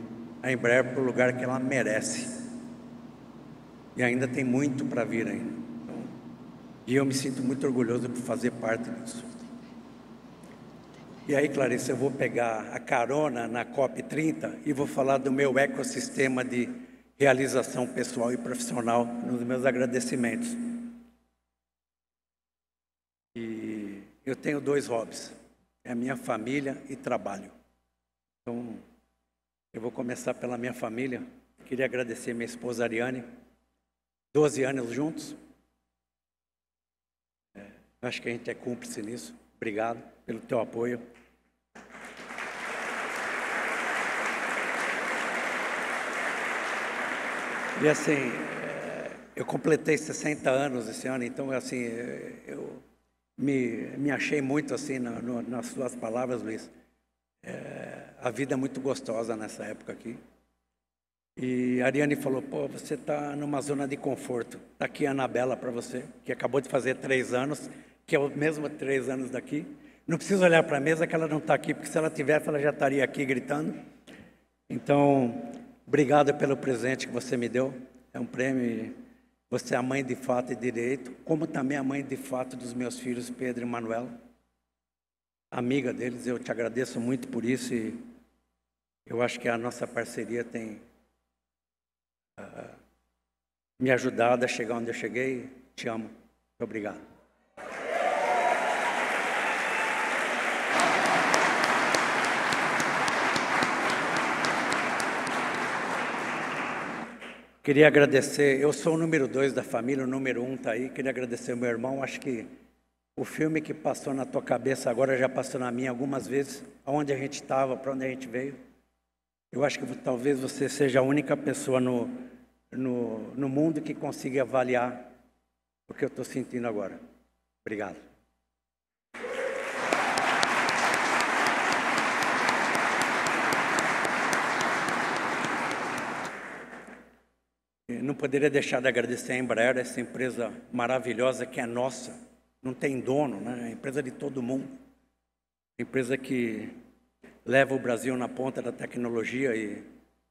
a Embraer para o lugar que ela merece. E ainda tem muito para vir ainda. Então, e eu me sinto muito orgulhoso por fazer parte disso. E aí, Clarice, eu vou pegar a carona na COP30 e vou falar do meu ecossistema de realização pessoal e profissional nos meus agradecimentos. E eu tenho 2 hobbies, é a minha família e trabalho. Então, eu vou começar pela minha família. Queria agradecer minha esposa Ariane, 12 anos juntos. Acho que a gente é cúmplice nisso. Obrigado pelo teu apoio. E assim, eu completei 60 anos esse ano, então assim, eu me achei muito assim nas suas palavras, Luiz. A vida é muito gostosa nessa época aqui. E a Ariane falou, pô, você está numa zona de conforto. Está aqui a Anabela para você, que acabou de fazer 3 anos, que é o mesmo 3 anos daqui. Não precisa olhar para a mesa que ela não está aqui, porque se ela tivesse, ela já estaria aqui gritando. Então, obrigado pelo presente que você me deu. É um prêmio. Você é a mãe de fato e direito, como também a mãe de fato dos meus filhos, Pedro e Manuela. Amiga deles, eu te agradeço muito por isso e eu acho que a nossa parceria tem me ajudado a chegar onde eu cheguei. Te amo. Muito obrigado. Queria agradecer, eu sou o número 2 da família, o número 1 está aí. Queria agradecer ao meu irmão. Acho que o filme que passou na tua cabeça agora já passou na minha algumas vezes. Aonde a gente estava, para onde a gente veio. Eu acho que talvez você seja a única pessoa no mundo que consiga avaliar o que eu estou sentindo agora. Obrigado. Não poderia deixar de agradecer a Embraer, essa empresa maravilhosa que é nossa. Não tem dono, né? É a empresa de todo mundo. Empresa que leva o Brasil na ponta da tecnologia e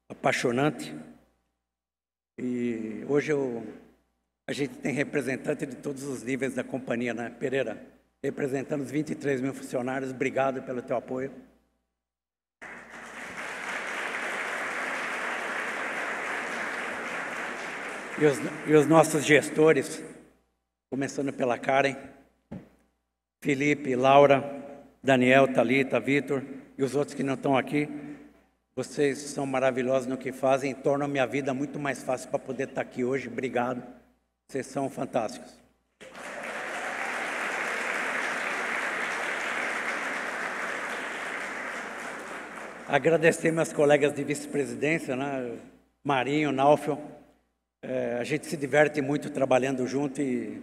apaixonante. E hoje a gente tem representante de todos os níveis da companhia, né? Pereira, representando os 23 mil funcionários, obrigado pelo teu apoio. E os nossos gestores, começando pela Karen, Felipe, Laura, Daniel, Thalita, Vitor e os outros que não estão aqui. Vocês são maravilhosos no que fazem, tornam a minha vida muito mais fácil para poder estar aqui hoje. Obrigado. Vocês são fantásticos. Agradecer meus colegas de vice-presidência, né? Marinho, Naufel. A gente se diverte muito trabalhando junto e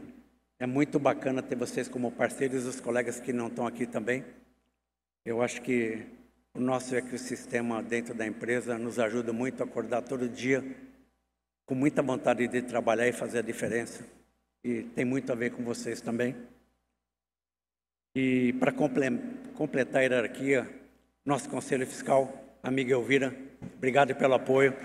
é muito bacana ter vocês como parceiros e os colegas que não estão aqui também. Eu acho que o nosso ecossistema dentro da empresa nos ajuda muito a acordar todo dia com muita vontade de trabalhar e fazer a diferença. E tem muito a ver com vocês também. E para completar a hierarquia, nosso conselho fiscal, amiga Elvira, obrigado pelo apoio.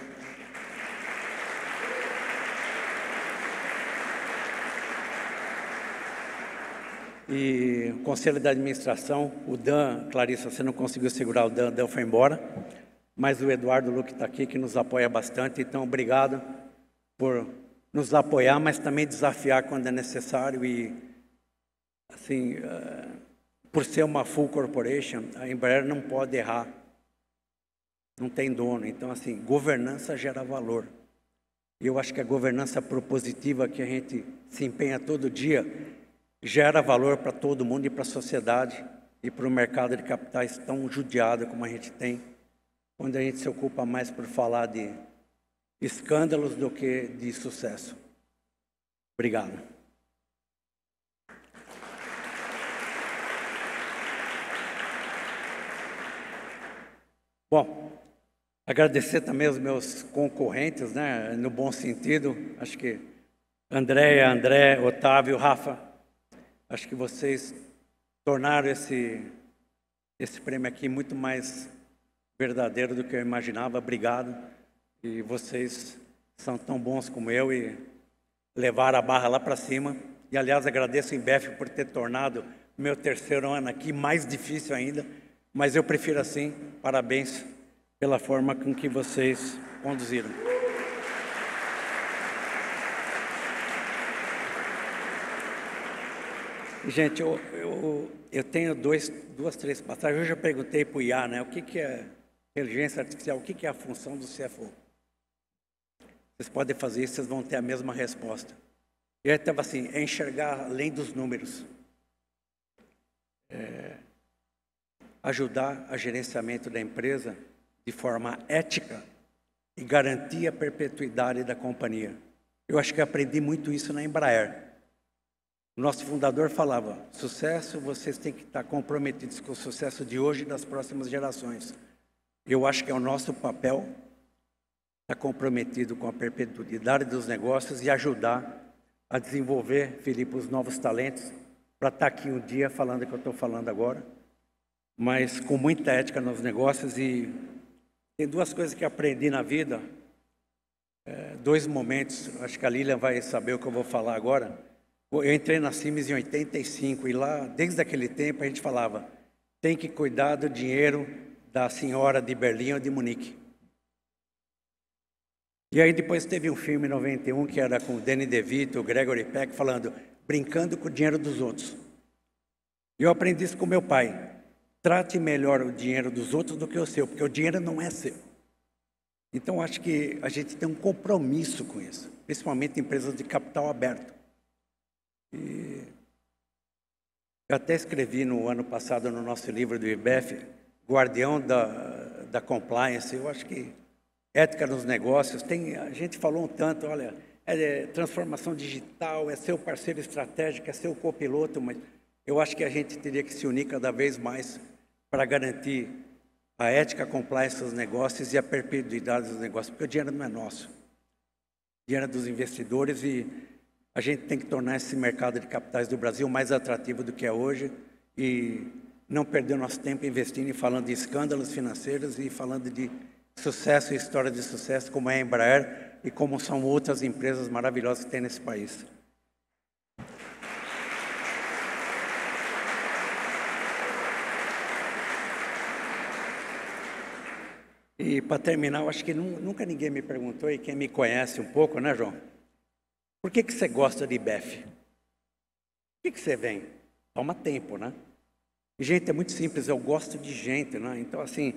E o conselho da administração, o Dan, Clarissa, você não conseguiu segurar o Dan foi embora, mas o Eduardo Luque está aqui, que nos apoia bastante, então obrigado por nos apoiar, mas também desafiar quando é necessário e, assim, por ser uma full corporation, a Embraer não pode errar, não tem dono, então, assim, governança gera valor. E eu acho que a governança propositiva que a gente se empenha todo dia gera valor para todo mundo e para a sociedade e para o mercado de capitais tão judiado como a gente tem, quando a gente se ocupa mais por falar de escândalos do que de sucesso. Obrigado. Bom, agradecer também aos meus concorrentes, né, no bom sentido, acho que Andréia, André, Otávio, Rafa, acho que vocês tornaram esse prêmio aqui muito mais verdadeiro do que eu imaginava. Obrigado. E vocês são tão bons como eu e levaram a barra lá para cima. E, aliás, agradeço o IBEF por ter tornado o meu terceiro ano aqui mais difícil ainda, mas eu prefiro assim. Parabéns pela forma com que vocês conduziram. Gente, eu tenho duas, três passagens. Eu já perguntei para o IA, né, o que é inteligência artificial, o que é a função do CFO. Vocês podem fazer isso, vocês vão ter a mesma resposta. E aí estava assim, é enxergar além dos números. Ajudar a gerenciamento da empresa de forma ética e garantir a perpetuidade da companhia. Eu acho que aprendi muito isso na Embraer. O nosso fundador falava, sucesso, vocês têm que estar comprometidos com o sucesso de hoje e das próximas gerações. Eu acho que é o nosso papel estar comprometido com a perpetuidade dos negócios e ajudar a desenvolver, Felipe, os novos talentos, para estar aqui um dia falando o que eu estou falando agora, mas com muita ética nos negócios. E tem duas coisas que aprendi na vida, dois momentos, acho que a Lilian vai saber o que eu vou falar agora. Eu entrei na Siemens em 85 e lá, desde aquele tempo, a gente falava, tem que cuidar do dinheiro da senhora de Berlim ou de Munique. E aí depois teve um filme em 91 que era com o Danny DeVito, o Gregory Peck, falando, brincando com o dinheiro dos outros. E eu aprendi isso com meu pai. Trate melhor o dinheiro dos outros do que o seu, porque o dinheiro não é seu. Então, acho que a gente tem um compromisso com isso, principalmente empresas de capital aberto. E eu até escrevi no ano passado no nosso livro do IBEF, Guardião da Compliance. Eu acho que ética nos negócios, a gente falou um tanto, olha, transformação digital, é seu parceiro estratégico, é seu copiloto, mas eu acho que a gente teria que se unir cada vez mais para garantir a ética, a compliance dos negócios e a perpetuidade dos negócios, porque o dinheiro não é nosso, o dinheiro é dos investidores e a gente tem que tornar esse mercado de capitais do Brasil mais atrativo do que é hoje e não perder nosso tempo investindo e falando de escândalos financeiros e falando de sucesso e história de sucesso como é a Embraer e como são outras empresas maravilhosas que tem nesse país. E para terminar, eu acho que nunca ninguém me perguntou, e quem me conhece um pouco, né, João? Por que você gosta de IBEF? Por que você vem? Toma tempo, né? E, gente, é muito simples, eu gosto de gente, né? Então, assim,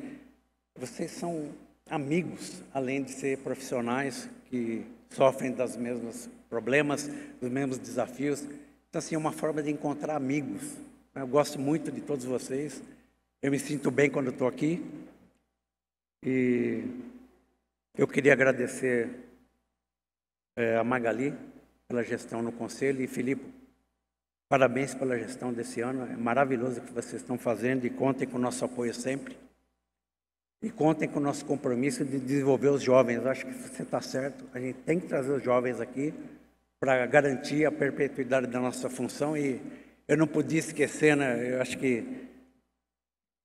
vocês são amigos, além de ser profissionais que sofrem dos mesmos problemas, dos mesmos desafios. Então, assim, é uma forma de encontrar amigos. Eu gosto muito de todos vocês. Eu me sinto bem quando estou aqui. E eu queria agradecer a Magali pela gestão no Conselho e Filipe, parabéns pela gestão desse ano, é maravilhoso o que vocês estão fazendo e contem com o nosso apoio sempre e contem com o nosso compromisso de desenvolver os jovens. Eu acho que você está certo, a gente tem que trazer os jovens aqui para garantir a perpetuidade da nossa função e eu não podia esquecer, né, eu acho que,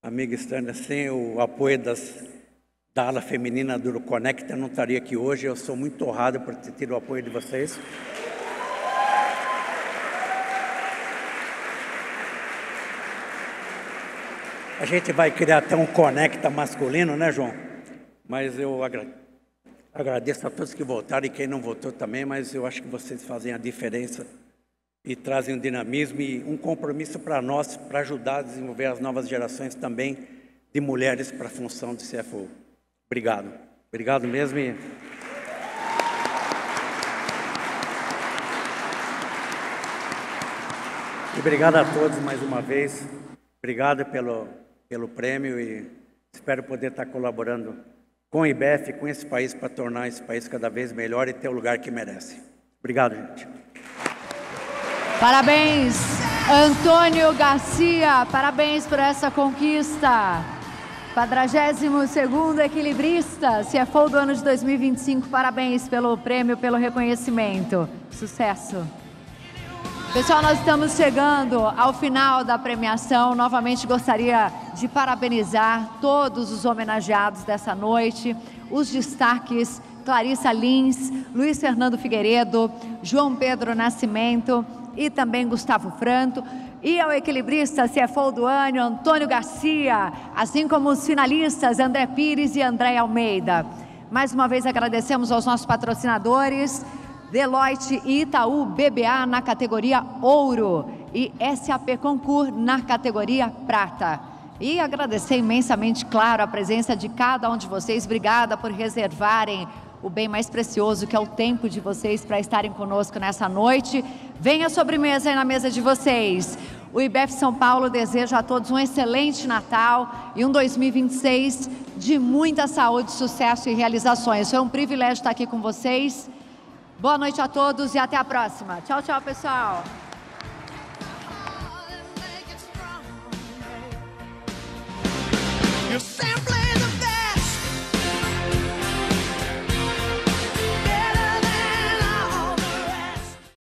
amiga Stânia, sem o apoio da ala feminina do Conecta, eu não estaria aqui hoje. Eu sou muito honrado por ter tido o apoio de vocês. A gente vai criar até um Conecta masculino, né, João? Mas eu agradeço a todos que votaram e quem não votou também, mas eu acho que vocês fazem a diferença e trazem um dinamismo e um compromisso para nós, para ajudar a desenvolver as novas gerações também de mulheres para a função de CFO. Obrigado. Obrigado mesmo. E obrigado a todos mais uma vez. Obrigado pelo prêmio e espero poder estar colaborando com o IBEF, com esse país, para tornar esse país cada vez melhor e ter o lugar que merece. Obrigado, gente. Parabéns, Antônio Garcia. Parabéns por essa conquista. 42º Equilibrista, CFO do ano de 2025, parabéns pelo prêmio, pelo reconhecimento. Sucesso! Pessoal, nós estamos chegando ao final da premiação. Novamente gostaria de parabenizar todos os homenageados dessa noite. Os destaques: Clarissa Lins, Luiz Fernando Figueiredo, João Pedro Nascimento e também Gustavo Franto. E ao equilibrista CFO do ano, Antônio Garcia, assim como os finalistas André Pires e André Almeida. Mais uma vez agradecemos aos nossos patrocinadores, Deloitte e Itaú BBA na categoria Ouro e SAP Concur na categoria Prata. E agradecer imensamente, claro, a presença de cada um de vocês. Obrigada por reservarem o bem mais precioso, que é o tempo de vocês, para estarem conosco nessa noite. Venha a sobremesa aí na mesa de vocês. O IBEF São Paulo deseja a todos um excelente Natal e um 2026 de muita saúde, sucesso e realizações. Foi um privilégio estar aqui com vocês. Boa noite a todos e até a próxima. Tchau, tchau, pessoal.